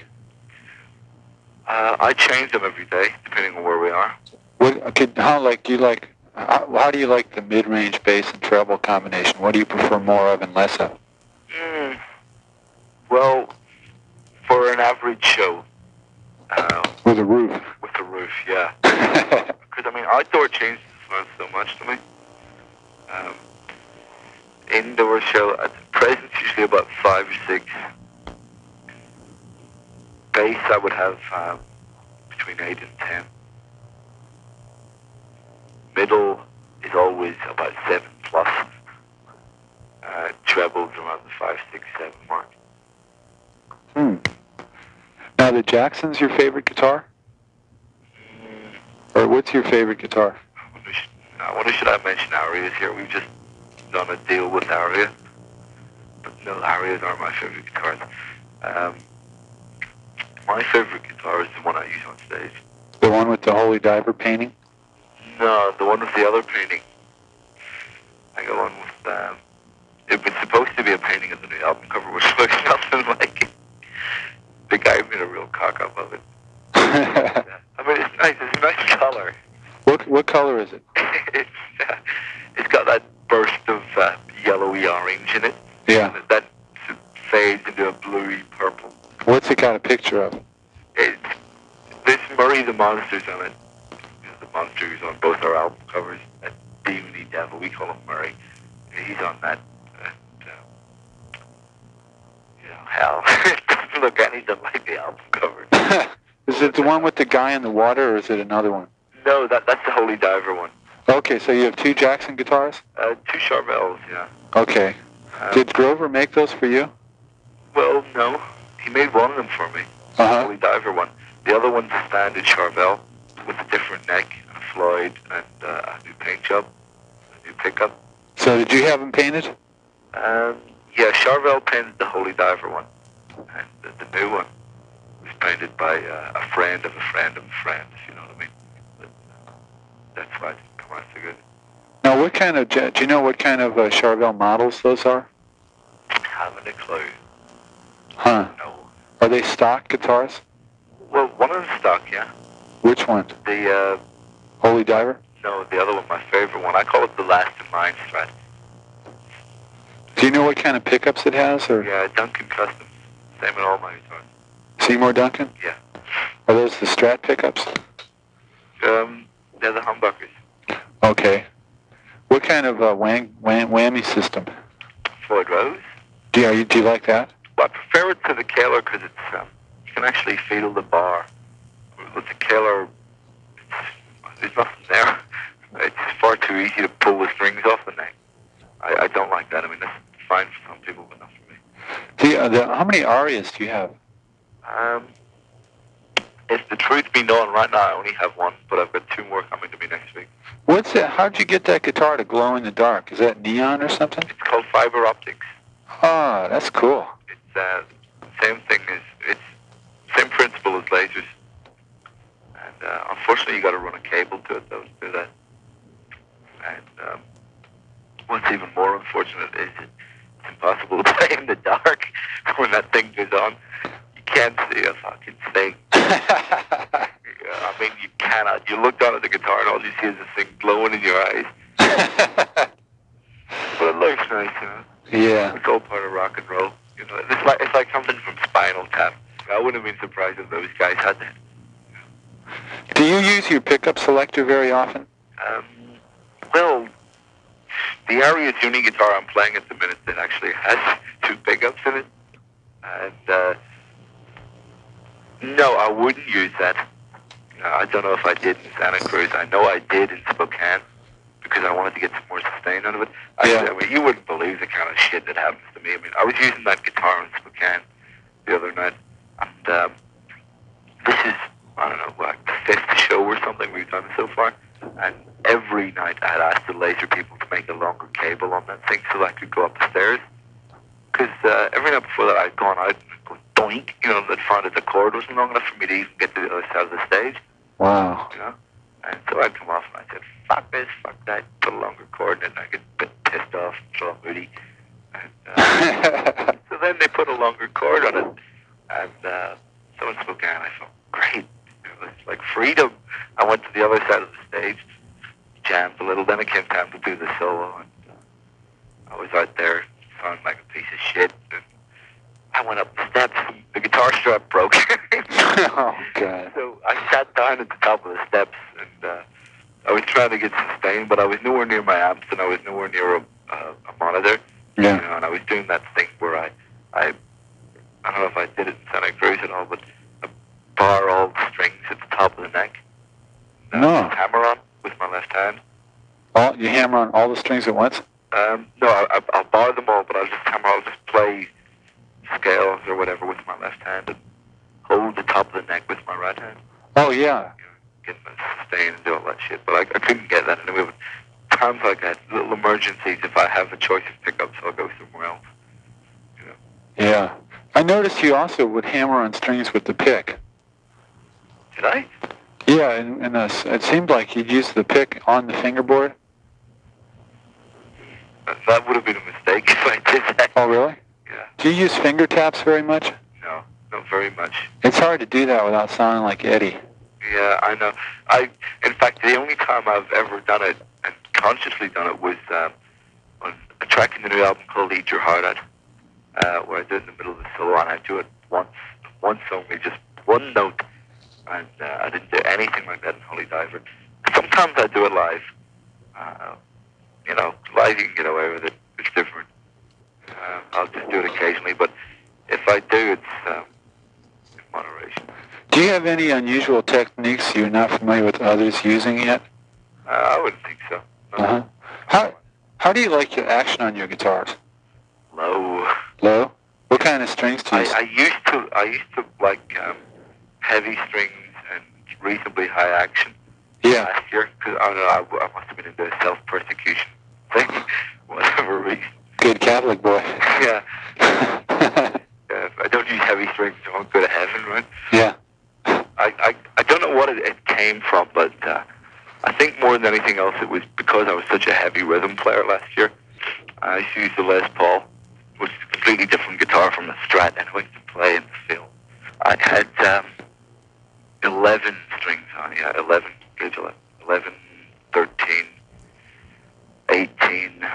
I change them every day, depending on where we are. How do you like the mid-range bass and treble combination? What do you prefer more of and less of? Well, for an average show. With a roof. With a roof, yeah. Because, I mean, outdoor changes so much to me. Indoor show, at present, usually about 5 or 6. Bass, I would have between 8 and 10. Middle is always about 7 plus. Trebles around the 5, 6, 7 mark. Now, the Jackson's your favorite guitar? Or what's your favorite guitar? I wonder should I mention Arias here? We've just done a deal with Aria. But no, Arias aren't my favorite guitars. My favorite guitar is the one I use on stage. The one with the Holy Diver painting? No, the one with the other painting. I got one with, it was supposed to be a painting of the new album cover, which looks nothing like it. The guy made a real cock-up of it. I mean, it's nice. It's a nice color. What color is it? It's got that burst of yellowy orange in it. Yeah. That fades into a bluey purple. What's it got a picture of? There's Murray the Monster's on it. The Monster who's on both our album covers. That demony devil, we call him Murray. He's on that. And, hell, it doesn't look anything like the album cover. Is it the one with the guy in the water, or is it another one? No, that's the Holy Diver one. Okay, so you have 2 Jackson guitars? 2 Charvels, yeah. Okay. Did Grover make those for you? Well, no. He made one of them for me. The Holy Diver one. The other one's a standard Charvel with a different neck, and a Floyd, and a new paint job, a new pickup. So did you have them painted? Yeah, Charvel painted the Holy Diver one. And the new one was painted by a friend of a friend of a friend, if you know what I mean. But, that's why it didn't come out so good. Now, what kind of, do you know what kind of Charvel models those are? Haven't a clue. Huh. No. Are they stock guitars? Well, one of them's stock, yeah. Which one? The, Holy Diver? No, the other one, my favorite one. I call it the Last in Line Strat. Do you know what kind of pickups it has? Or? Yeah, Duncan Customs. Same in all my guitars. Seymour Duncan? Yeah. Are those the Strat pickups? They're the humbuckers. Okay. What kind of whammy system? Floyd Rose. Do you like that? Well, I prefer it to the Kaler because it's you can actually feel the bar. With the Kaler, there's nothing there. It's far too easy to pull the strings off the neck. I don't like that. I mean, that's fine for some people, but not for me. How many Arias do you have? If the truth be known, right now I only have one, but I've got 2 more coming to me next week. What's that? How'd you get that guitar to glow in the dark? Is that neon or something? It's called fiber optics. Ah, that's cool. It's same thing as it's same principle as lasers. And unfortunately, you got to run a cable to it though to do that. And what's even more unfortunate is it's impossible to play in the dark when that thing goes on. You can't see a fucking thing. I mean, you cannot. You look down at the guitar and all you see is this thing glowing in your eyes. But it looks nice, you know. Yeah. It's all part of rock and roll. You know, it's like something from Spinal Tap. I wouldn't have been surprised if those guys had that. Do you use your pickup selector very often? Well, the Aria tuning guitar I'm playing at the minute that actually has 2 pickups in it. And no, I wouldn't use that. I don't know if I did in Santa Cruz. I know I did in Spokane because I wanted to get some more sustain out of it. Yeah. I mean, you wouldn't believe the kind of shit that happens to me. I mean, I was using that guitar in Spokane the other night, and this is, I don't know, like the 5th show or something we've done so far, and every night I had asked the laser people to make a longer cable on that thing so that I could go up the stairs. Because every night before that I'd gone out and go doink, you know, and found that the cord wasn't long enough for me to even get to the other side of the stage. Wow. You know? And so I'd come off and I said, fuck this, fuck that, put a longer cord in, and I get a bit pissed off and feel moody. And so then they put a longer cord on it, and someone spoke out, and I felt great. It was like freedom. I went to the other side of the stage, jammed a little, then it came time to do the solo, and I was out there, sounding like a piece of shit, and I went up the steps, the guitar strap broke. Oh, God. So I sat down at the top of the steps, and I was trying to get sustain, but I was nowhere near my amps, and I was nowhere near a monitor. Yeah. You know, and I was doing that thing where I don't know if I did it in Santa Cruz at all, but I bar all the strings at the top of the neck. No. Hammer on with my left hand. Oh, you hammer on all the strings at once? No, I'll bar them all, but I'll just play scales or whatever with my left hand and hold the top of the neck with my right hand. Oh, yeah. Get the sustain and do all that shit, but I couldn't get that anyway. But times like that, little emergencies, if I have a choice of pickups, I'll go somewhere else. You know? Yeah. I noticed you also would hammer on strings with the pick. Did I? Yeah, and it seemed like you'd use the pick on the fingerboard. That would have been a mistake if I did that. Oh, really? Yeah. Do you use finger taps very much? No, not very much. It's hard to do that without sounding like Eddie. Yeah, I know. In fact, the only time I've ever done it, and consciously done it, was on a track in the new album called Eat Your Heart Out, where I do it in the middle of the solo, and I do it once only, just one note, and I didn't do anything like that in Holy Diver. Sometimes I do it live. You know, live you can get away with it. It's different. I'll just do it occasionally, but if I do, it's in moderation. Do you have any unusual techniques you're not familiar with others using yet? I wouldn't think so. No. Uh-huh. How do you like your action on your guitars? Low. Low? What kind of strings do you use? I used to like heavy strings and reasonably high action. Yeah. Last year, because I don't know, I must have been into a self-persecution thing, whatever reason. Good Catholic boy. Yeah. If I don't use heavy strings, I won't go to heaven, right? Yeah. I don't know what it came from, but I think more than anything else, it was because I was such a heavy rhythm player last year. I used to use the Les Paul, which is a completely different guitar from the Strat anyway to play in the field. I had 11 strings on, 11, gauge 11, 13, 18,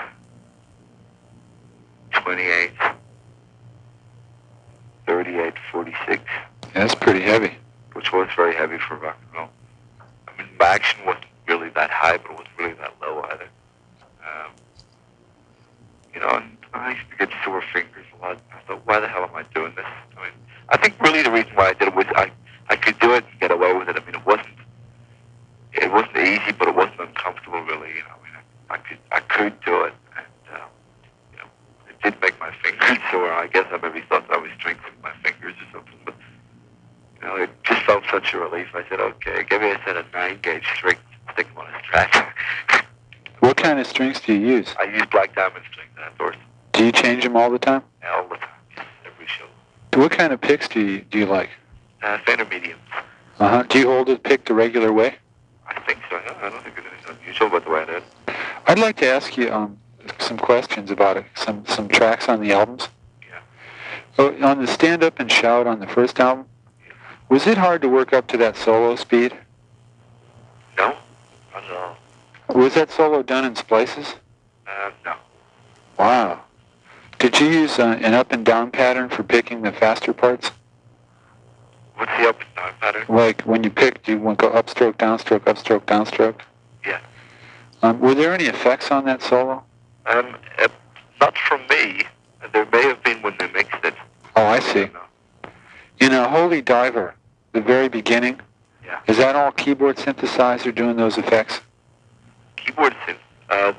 28, 38, 46. Yeah, that's pretty heavy. Which was very heavy for rock and roll. I mean, my action wasn't really that high, but it wasn't really that low either. You know, and I used to get sore fingers a lot. I thought, why the hell am I doing this? I mean, I think really the reason why I did it was I could do it and get away with it. I mean, it wasn't easy, but it wasn't uncomfortable really. You know, I mean, I could do it, and you know, it did make my fingers sore. I guess I maybe thought I was strengthening my fingers or something, but you know, it just felt such a relief. I said, okay, give me a set of 9-gauge strings, stick them on a Strat. What kind of strings do you use? I use black diamond strings and endorse. Do you change them all the time? Yeah, all the time, just every show. What kind of picks do you like? Fender mediums. Uh-huh. Do you hold it picked the regular way? I think so. I don't think there's anything unusual about the way I did. I'd like to ask you, some questions about it. Some tracks on the albums. Yeah. Oh, on the Stand Up and Shout on the first album, was it hard to work up to that solo speed? No, not at all. Was that solo done in splices? No. Wow. Did you use an up and down pattern for picking the faster parts? What's the up and down pattern? Like when you picked, you want to go upstroke, downstroke, upstroke, downstroke? Yeah. Were there any effects on that solo? Not from me. There may have been when they mixed it. Oh, I see. In a Holy Diver, the very beginning, yeah. Is that all keyboard synthesizer doing those effects? Keyboard synth,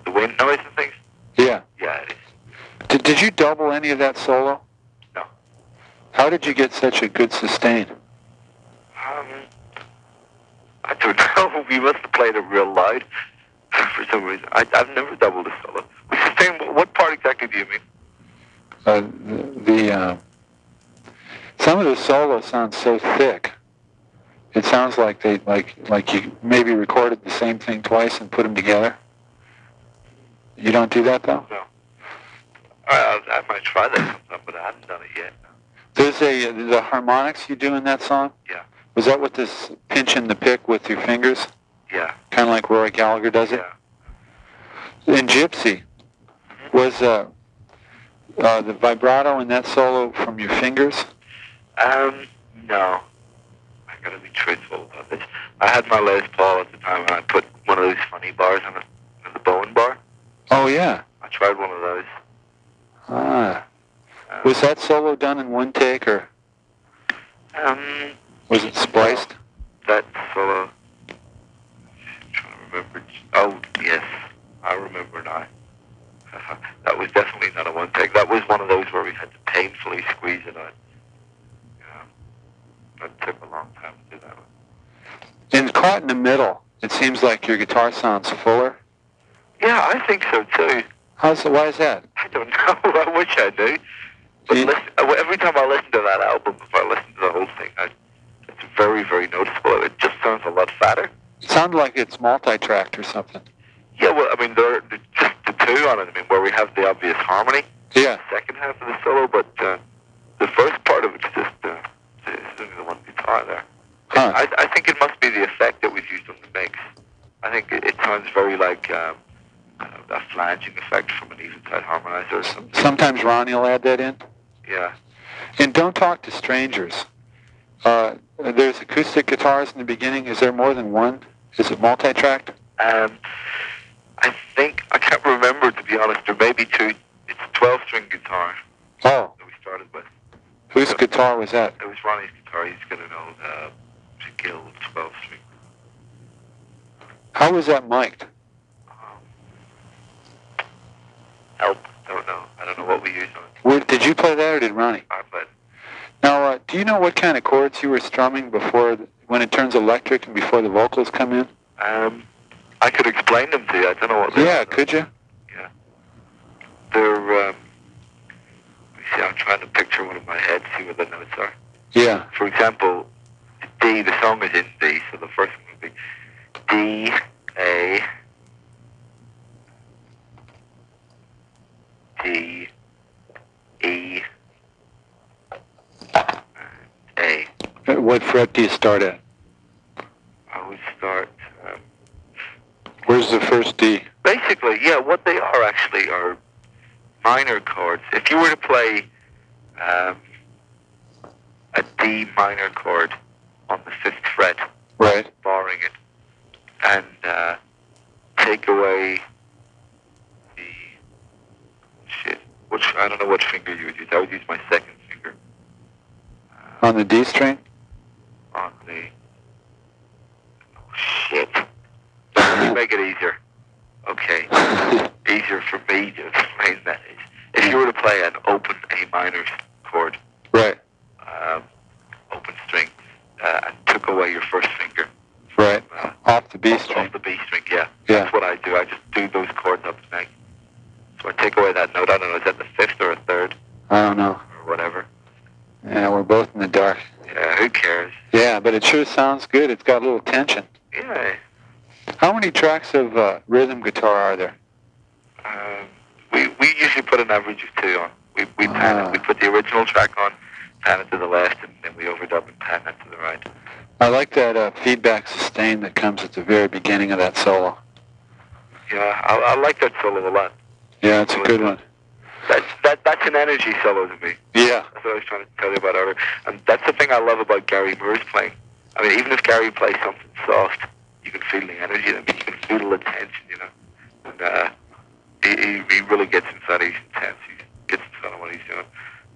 the wind noise and things? Yeah. Yeah, it is. Did you double any of that solo? No. How did you get such a good sustain? I don't know. We must have played it real loud for some reason. I've never doubled a solo. What part exactly do you mean? Some of the solos sound so thick. It sounds like they like you maybe recorded the same thing twice and put them together. You don't do that though? No. I might try that sometime, but I haven't done it yet. There's the harmonics you do in that song? Yeah. Was that with this pinching the pick with your fingers? Yeah. Kind of like Roy Gallagher does it? Yeah. In Gypsy, was the vibrato in that solo from your fingers? No. I gotta be truthful about this. I had my Les Paul at the time, and I put one of those funny bars on the Bowen bar. Oh, yeah. I tried one of those. Ah. Was that solo done in one take, or was it spliced? That solo... I'm trying to remember. Oh, yes. I remember now. That was definitely not a one take. That was one of those where we had to painfully squeeze it out. That took a long time to do that one. In Caught in the Middle, it seems like your guitar sounds fuller. Yeah, I think so too. Why is that? I don't know. I wish I knew. But every time I listen to that album, if I listen to the whole thing, it's very, very noticeable. It just sounds a lot fatter. It sounds like it's multi-tracked or something. Yeah, well, I mean, there are just the two on it, where we have the obvious harmony. Yeah. The second half of the solo, but the first part of it's just it's only the one guitar there. Huh. I think it must be the effect that was used on the mix. I think it sounds very like a flanging effect from an Eventide harmonizer or something. Sometimes Ronnie will add that in. Yeah. And Don't Talk to Strangers. There's acoustic guitars in the beginning. Is there more than one? Is it multi-tracked? I think, I can't remember, to be honest. There may be two. It's a 12-string guitar. Oh. That we started with. Whose guitar was that? It was Ronnie's guitar. He's got an old Gill 12-string. How was that mic'd? Help. Don't know. I don't know what we used on it. Did you play that or did Ronnie? I played. Now, do you know what kind of chords you were strumming when it turns electric and before the vocals come in? I could explain them to you. I don't know what they are. Yeah, could you? Yeah. They're, see, I'm trying to picture one in my head, see what the notes are. Yeah. For example, D, the song is in D, so the first one would be D, A, D, E, A. What fret do you start at? I would start... Where's the first D? Basically, yeah, what they are actually are minor chords. If you were to play a D minor chord on the 5th fret, right, barring it, and take away which I don't know what finger you would use. I would use my second finger. On the D string? On the... Oh, shit. Let me make it easier. Okay. Easier for me to explain that is. If you were to play an open A minor chord, right, open string, and took away your first finger. Right. Off the B string. Off the B string, yeah. That's what I do. I just do those chords up to neck. So I take away that note. I don't know, is that the 5th or a 3rd? I don't know. Or whatever. Yeah, we're both in the dark. Yeah, who cares? Yeah, but it sure sounds good. It's got a little tension. Yeah. How many tracks of rhythm guitar are there? We we usually put an average of 2 on. We pan it. We put the original track on, pan it to the left, and then we overdub and pan it to the right. I like that feedback sustain that comes at the very beginning of that solo. Yeah, I like that solo a lot. Yeah, it's a good one. That's an energy solo to me. Yeah. That's what I was trying to tell you about earlier. And that's the thing I love about Gary Moore's playing. I mean, even if Gary plays something soft, you can feel the energy. I mean, you can feel the tension, you know. And he really gets inside. He's intense. He gets inside of what he's doing.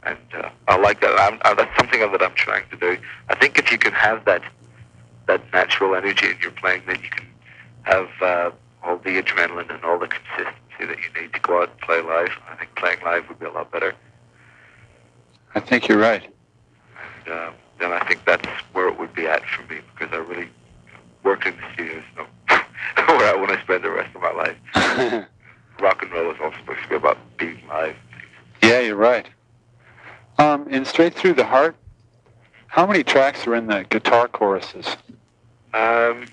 And I like that. That's something that I'm trying to do. I think if you can have that natural energy in your playing, then you can have all the adrenaline and all the consistency that you need to go out and play live. I think playing live would be a lot better. I think you're right. And then I think that's where it would be at for me, because I really work in the studios, where I want to spend the rest of my life. Rock and roll is also supposed to be about being live. Yeah, you're right. In Straight Through the Heart, how many tracks are in the guitar choruses? There's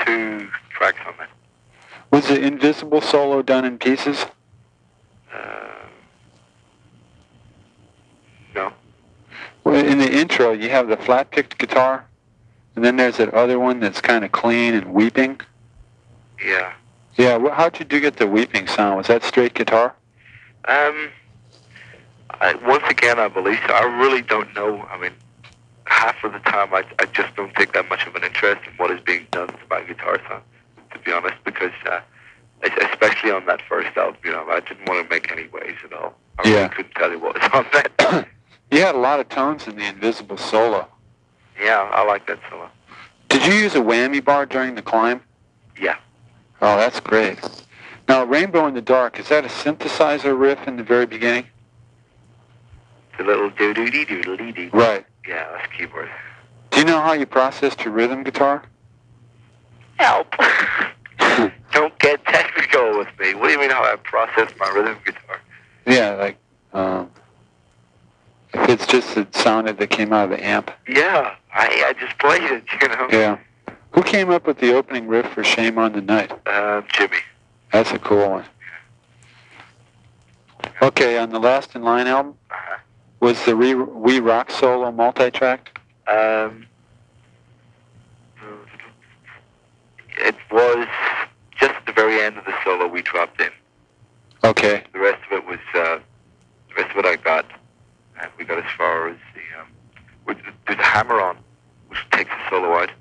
2 tracks on that. Was the Invisible solo done in pieces? No. Well, in the intro, you have the flat-picked guitar, and then there's that other one that's kind of clean and weeping. Yeah. Yeah, how'd you get the weeping sound? Was that straight guitar? Once again, I believe so. I really don't know. I mean, half of the time, I just don't take that much of an interest in what is being done to my guitar sound, to be honest, because especially on that first album, you know, I didn't want to make any waves at all. I really couldn't tell you what was on that. You had a lot of tones in the Invisible solo. Yeah, I like that solo. Did you use a whammy bar during the climb? Yeah. Oh, that's great. Now, Rainbow in the Dark, is that a synthesizer riff in the very beginning? The little doo-doo-dee-doo-dee-doo. Right. Yeah, that's keyboard. Do you know how you processed your rhythm guitar? Help. Don't get technical with me. What do you mean how I process my rhythm guitar? Yeah, like, if it's just the sound that came out of the amp. Yeah, I just played it, you know. Yeah. Who came up with the opening riff for Shame on the Night? Jimmy. That's a cool one. Okay, on the Last in Line album, was the We Rock solo multi-tracked? It was just at the very end of the solo we dropped in. Okay. The rest of it I got, and we got as far as there's a hammer-on, which takes the solo out.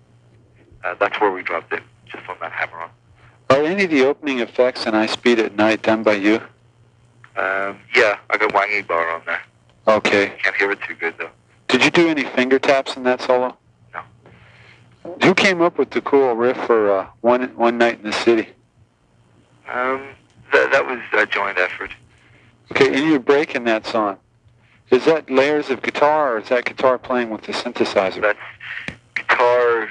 That's where we dropped in, just on that hammer-on. Are any of the opening effects in I Speed at Night done by you? Yeah, I got wangy bar on there. Okay. Can't hear it too good, though. Did you do any finger taps in that solo? No. Who came up with the cool riff for One Night in the City? That was a joint effort. Okay, and you're breaking that song. Is that layers of guitar, or is that guitar playing with the synthesizer? That's guitar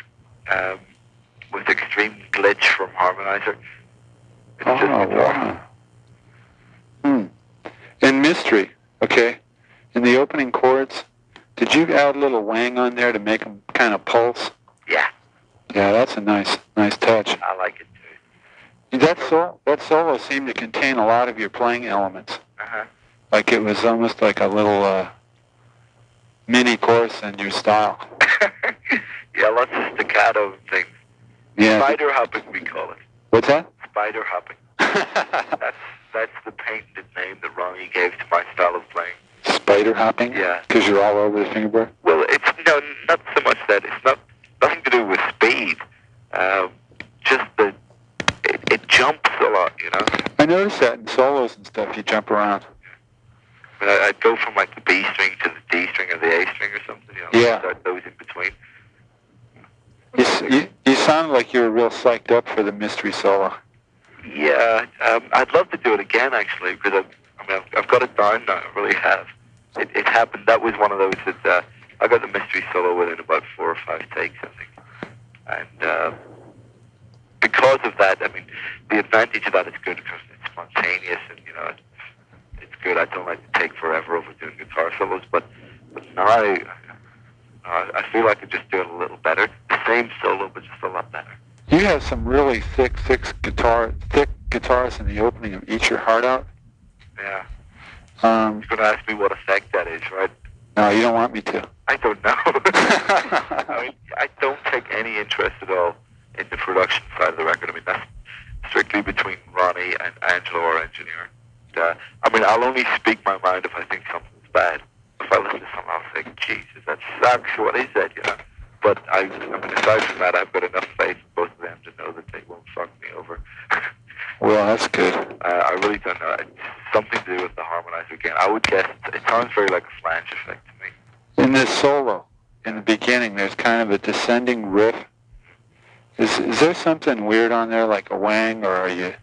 with extreme glitch from harmonizer. It's just guitar. Wow. And Mystery, okay. In the opening chords, did you add a little wang on there to make them kind of pulse? Yeah. Yeah, that's a nice touch. I like it too. That solo seemed to contain a lot of your playing elements. Uh-huh. Like it was almost like a little mini course in your style. Yeah, lots of staccato and things. Yeah. Spider hopping, we call it. What's that? Spider hopping. That's the patented name that Ronnie gave to my style of playing. Spider hopping? Yeah. Because you're all over the fingerboard? Well, it's not so much that. It's nothing to do with speed. Just that it jumps a lot, you know. I noticed that in solos and stuff, you jump around. I mean, I'd go from like the B string to the D string or the A string or something, you know. Yeah. Start those in between. You sounded like you were real psyched up for the Mystery solo. Yeah, I'd love to do it again, actually, because I've got it down now. I really have. It happened. That was one of those that I got the Mystery solo within about 4 or 5 takes, I think. And because of that, I mean, the advantage of that is good because it's spontaneous and, you know, it's good. I don't like to take forever over doing guitar solos, but now I feel I could just do it a little better. The same solo, but just a lot better. You have some really thick guitars in the opening of Eat Your Heart Out. Yeah. Um, You're going to ask me what effect that is, right? no, you don't want me to. I don't know. I mean, I don't take any interest at all in the production side of the record. I mean, that's strictly between Ronnie and Angelo, our engineer. I mean, I'll only speak my mind if I think something's bad. If I listen to something, I'll say, Jesus, that sucks. What is that, you know? But I mean, aside from that, I've got enough faith in both of them to know that they won't fuck me over. Well, that's good. I really don't know. It's something to do with the harmonizer again. I would guess it sounds very like a flange effect to me. In this solo, in the beginning, there's kind of a descending riff. Is there something weird on there, like a wang, or are you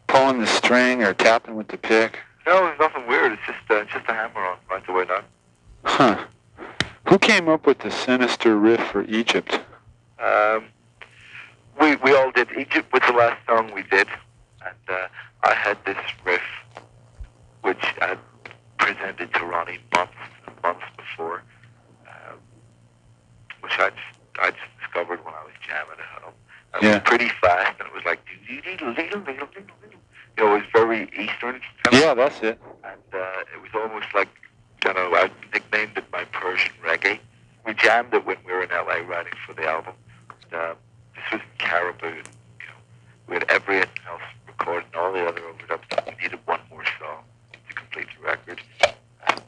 pulling the string or tapping with the pick? No, there's nothing weird. It's just a hammer on right the way down. Huh. Who came up with the sinister riff for Egypt? We all did. Egypt was the last song we did, and I had this riff, which I had presented to Ronnie months and months before, which I just discovered when I was jamming at home. It was pretty fast, and it was like, it was very Eastern. Yeah, that's it. And it was almost like, I nicknamed it my Persian reggae. We jammed it when we were in LA writing for the album. This was in Caribou. And, we had everything else recorded and all the other overdubs. We needed one more song to complete the record. And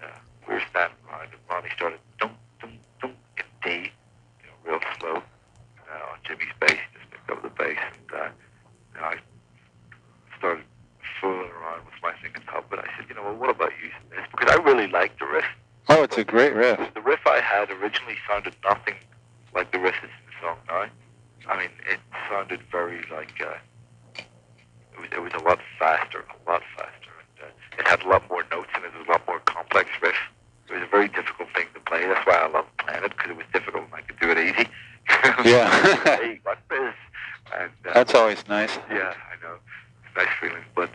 we were standing around, and Ronnie started dum dum dum in D, real slow on Jimmy's bass. Just picked up the bass, and I started fooling around with my thing on top. But I said, well, what about using this? Because I really liked the riff. Oh, it's a great riff. The riff I had originally sounded nothing like the riff that's in the song now. I mean, it sounded very like, it was a lot faster. And it had a lot more notes in it. It was a lot more complex riff. It was a very difficult thing to play. That's why I loved playing it, because it was difficult and I could do it easy. Yeah. Hey, what's this? And, that's always nice. Yeah, I know. It's a nice feeling. But,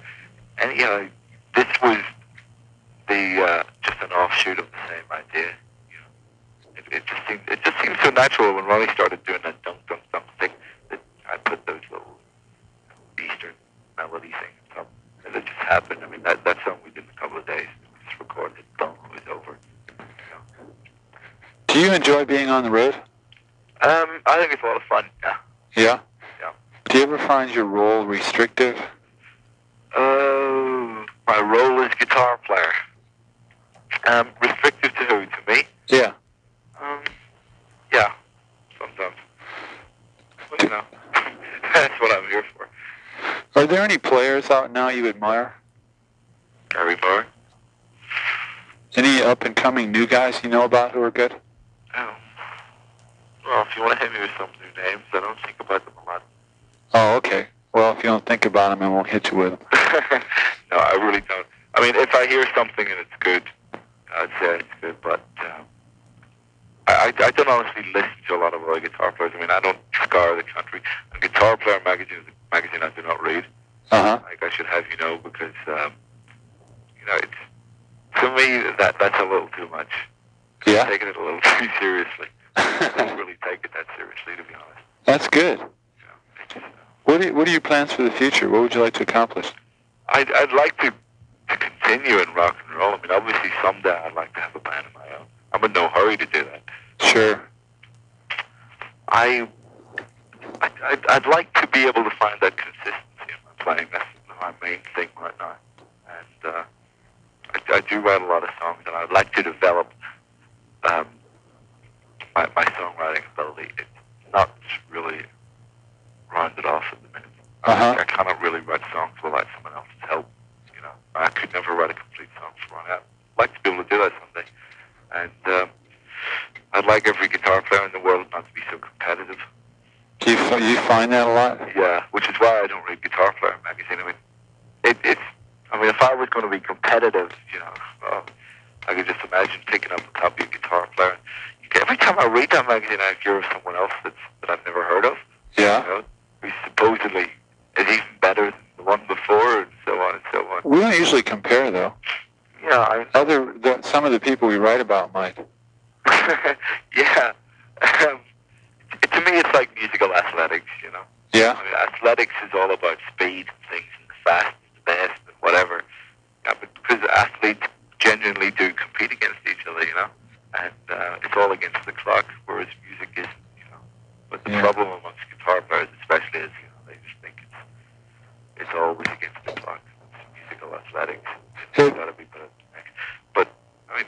and, this was just an offshoot of the same idea. It just seemed so natural when Ronnie started doing that dunk dunk dunk thing that I put those little Eastern melody things up, and it just happened. I mean, that song we did in a couple of days. It was just recorded, boom, it was over. Do you enjoy being on the road? I think it's a lot of fun. Yeah. Yeah. Yeah. Do you ever find your role restrictive? My role as guitar player. Restrictive to who? To me? Yeah. Yeah. Sometimes. Well, that's what I'm here for. Are there any players out now you admire? Gary Moore. Any up-and-coming new guys you know about who are good? Well, if you want to hit me with some new names, I don't think about them a lot. Oh, okay. Well, if you don't think about them, I won't hit you with them. No, I really don't. I mean, if I hear something and it's good, I'd say it's good, but I don't honestly listen to a lot of other guitar players. I mean, I don't scour the country. A Guitar Player magazine is a magazine I do not read. Uh-huh. Like, I should have because, it's, to me, that's a little too much. Yeah? I'm taking it a little too seriously. I don't really take it that seriously, to be honest. That's good. What are your plans for the future? What would you like to accomplish? I'd like to continue in rock and roll. I mean, obviously, someday I'd like to have a band of my own. I'm in no hurry to do that. Sure. I'd like to be able to find that consistency in my playing. That's my main thing right now. And I do write a lot of songs, and I'd like to develop my songwriting ability. It's not really rounded off at the minute. Uh-huh. I cannot really write songs without someone else's help. I could never write a complete song for Ronnie. I'd like to be able to do that someday. And I'd like every guitar player in the world not to be so competitive. Do you find that a lot? Yeah, which is why I don't read Guitar Player magazine. I mean, if I was going to be competitive, I could just imagine picking up a copy of Guitar Player. Every time I read that magazine, I hear of someone else that I've never heard of. Yeah. Who supposedly is even better than the one before, and so on and so on. We don't usually compare, though. Yeah. Some of the people we write about might. Yeah. To me, it's like musical athletics, Yeah. I mean, athletics is all about speed and things, and the fastest, the best, and whatever. Yeah, but because athletes genuinely do compete against each other, and it's all against the clock, whereas music isn't, But the problem amongst guitar players, especially, is they just think it's always against the clock. It's musical athletics. It's got to be better than the next. But I mean,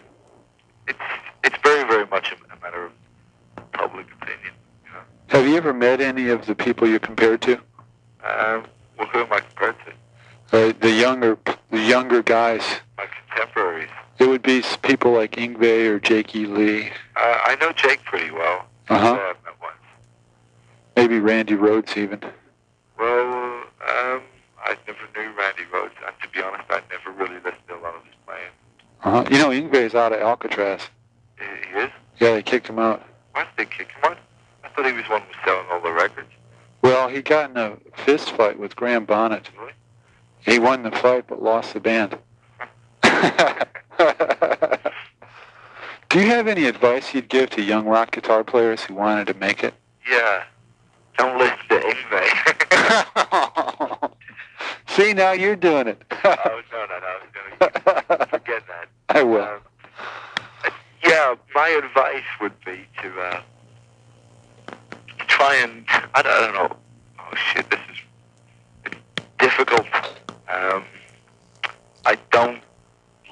it's very, very much a matter of public opinion. Have you ever met any of the people you're compared to? Well, who am I compared to? The younger guys. My contemporaries. It would be people like Yngwie or Jakey Lee. I know Jake pretty well. Uh-huh. I've met once. Maybe Randy Rhoads even. Well, I never knew Randy Rhoads, and to be honest, I never really listened to a lot of his playing. Uh-huh. Yngwie's out of Alcatraz. He is? Yeah, they kicked him out. Why did they kick him out? I thought he was one who was selling all the records. Well, he got in a fist fight with Graham Bonnet. Really? He won the fight but lost the band. Do you have any advice you'd give to young rock guitar players who wanted to make it? Yeah. Don't listen to Yngwie. See, now you're doing it. No, I was going to forget that. I will. Yeah, my advice would be to try and, I don't know, oh shit, this is difficult. I don't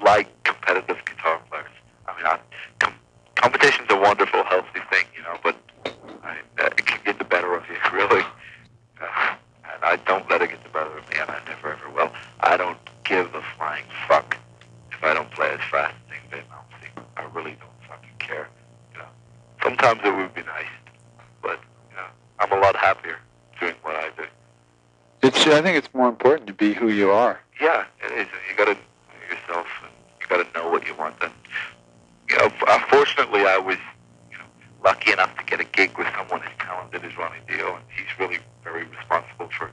like competitive guitar players. I mean, competition's a wonderful, healthy thing, but it can get the better of you, really. And I don't let it get the better of me, and I never ever will. I don't give a flying fuck if I don't play as fast as Yngwie Malmsteen. I really don't fucking care. Sometimes it would be nice, but I'm a lot happier doing what I do. I think it's more important to be who you are. Yeah, it is. You got to know yourself, and you got to know what you want. And fortunately, I was lucky enough to get a gig with someone as talented as Ronnie Dio, and he's really very responsible for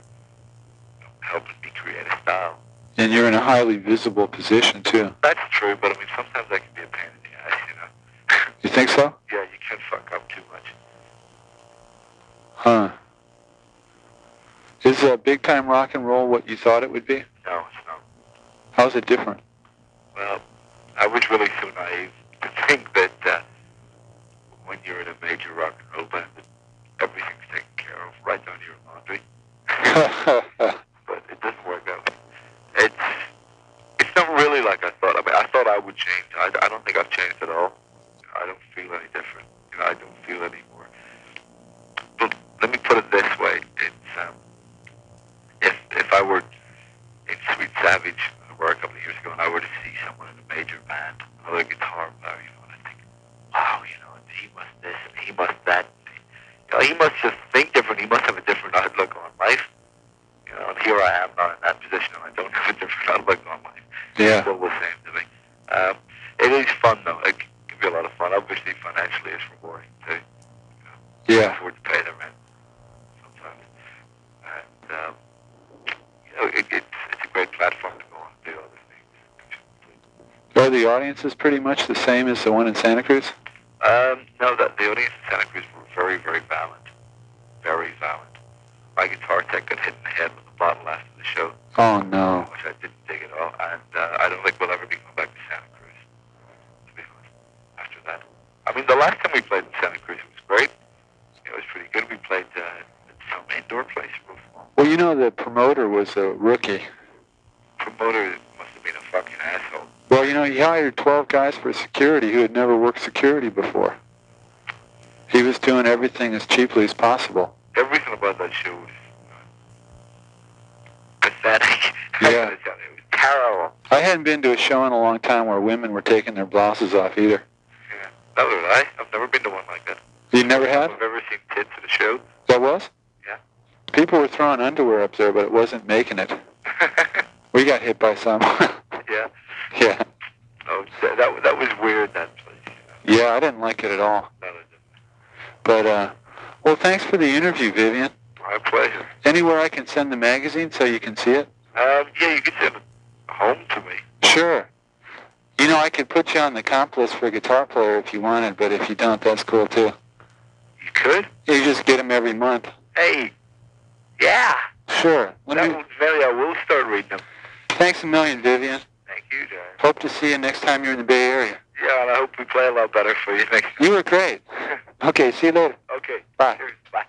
helping me create a style. And you're in a highly visible position too. That's true, but I mean sometimes that can be a pain in the ass, You think so? Yeah, you can fuck up too much. Huh. Is big time rock and roll what you thought it would be? No, it's not. How's it different? Well, I was really so naive to think that when you're in a major rock and roll band, that everything's taken care of, right down to your laundry. But it doesn't work that way. It's not really like I thought. I mean, I thought I would change. I don't think I've changed at all. I don't feel any different. I don't feel any more. But let me put it this way: it's if I were in Sweet Savage, I were a couple of years ago, and I were to see someone in a major band, another guitar player, and I think, wow, he must this and he must that. He must just think different. He must have a different outlook on life. And here I am now in that position, and I don't have a different outlook on life. Yeah. It's still the same to me. It is fun, though. It can be a lot of fun. Obviously, financially, it's rewarding, too. Yeah. Afford to pay the rent sometimes. And, it's a great platform to go on and do other things. Are the audiences pretty much the same as the one in Santa Cruz? No, the audience in Santa Cruz were very, very violent. Very violent. My guitar tech got hit in the head with a bottle after the show. Oh, no. Which I didn't dig at all. And I don't think we'll ever be going back to Santa Cruz, to be honest, after that. I mean, the last time we played in Santa Cruz, it was great. It was pretty good. We played at some indoor place. Well, the promoter was a rookie. Promoter must have been a fucking asshole. Well, he hired 12 guys for security who had never worked security before. He was doing everything as cheaply as possible. Everything about that show was pathetic. Yeah. It was terrible. I hadn't been to a show in a long time where women were taking their blouses off either. Yeah. That was right. I've never been to one like that. You never had? I've ever seen tits at a show. That was? Yeah. People were throwing underwear up there, but it wasn't making it. We got hit by some. Yeah. Yeah. Oh, that was weird, that place. Yeah, I didn't like it at all. No, it didn't. But, well, thanks for the interview, Vivian. My pleasure. Anywhere I can send the magazine so you can see it? Yeah, you could send it home to me. Sure. I could put you on the comp list for a guitar player if you wanted, but if you don't, that's cool, too. You could? You just get them every month. Hey, Yeah. Sure. That one's very, I will start reading them. Thanks a million, Vivian. Thank you, John. Hope to see you next time you're in the Bay Area. Yeah, and I hope we play a lot better for you next time. You were great. Okay, see you later. Okay. Bye. Cheers. Bye.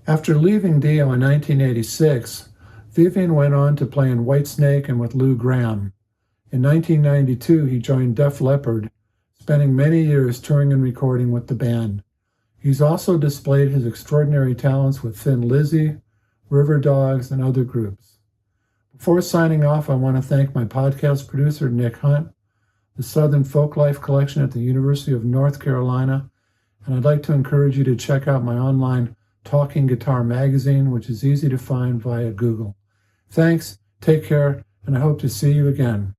After leaving Dio in 1986, Vivian went on to play in Whitesnake and with Lou Gramm. In 1992, he joined Def Leppard, spending many years touring and recording with the band. He's also displayed his extraordinary talents with Thin Lizzy, River Dogs, and other groups. Before signing off, I want to thank my podcast producer, Nik Hunt, the Southern Folklife Collection at the University of North Carolina, and I'd like to encourage you to check out my online Talking Guitar magazine, which is easy to find via Google. Thanks, take care, and I hope to see you again.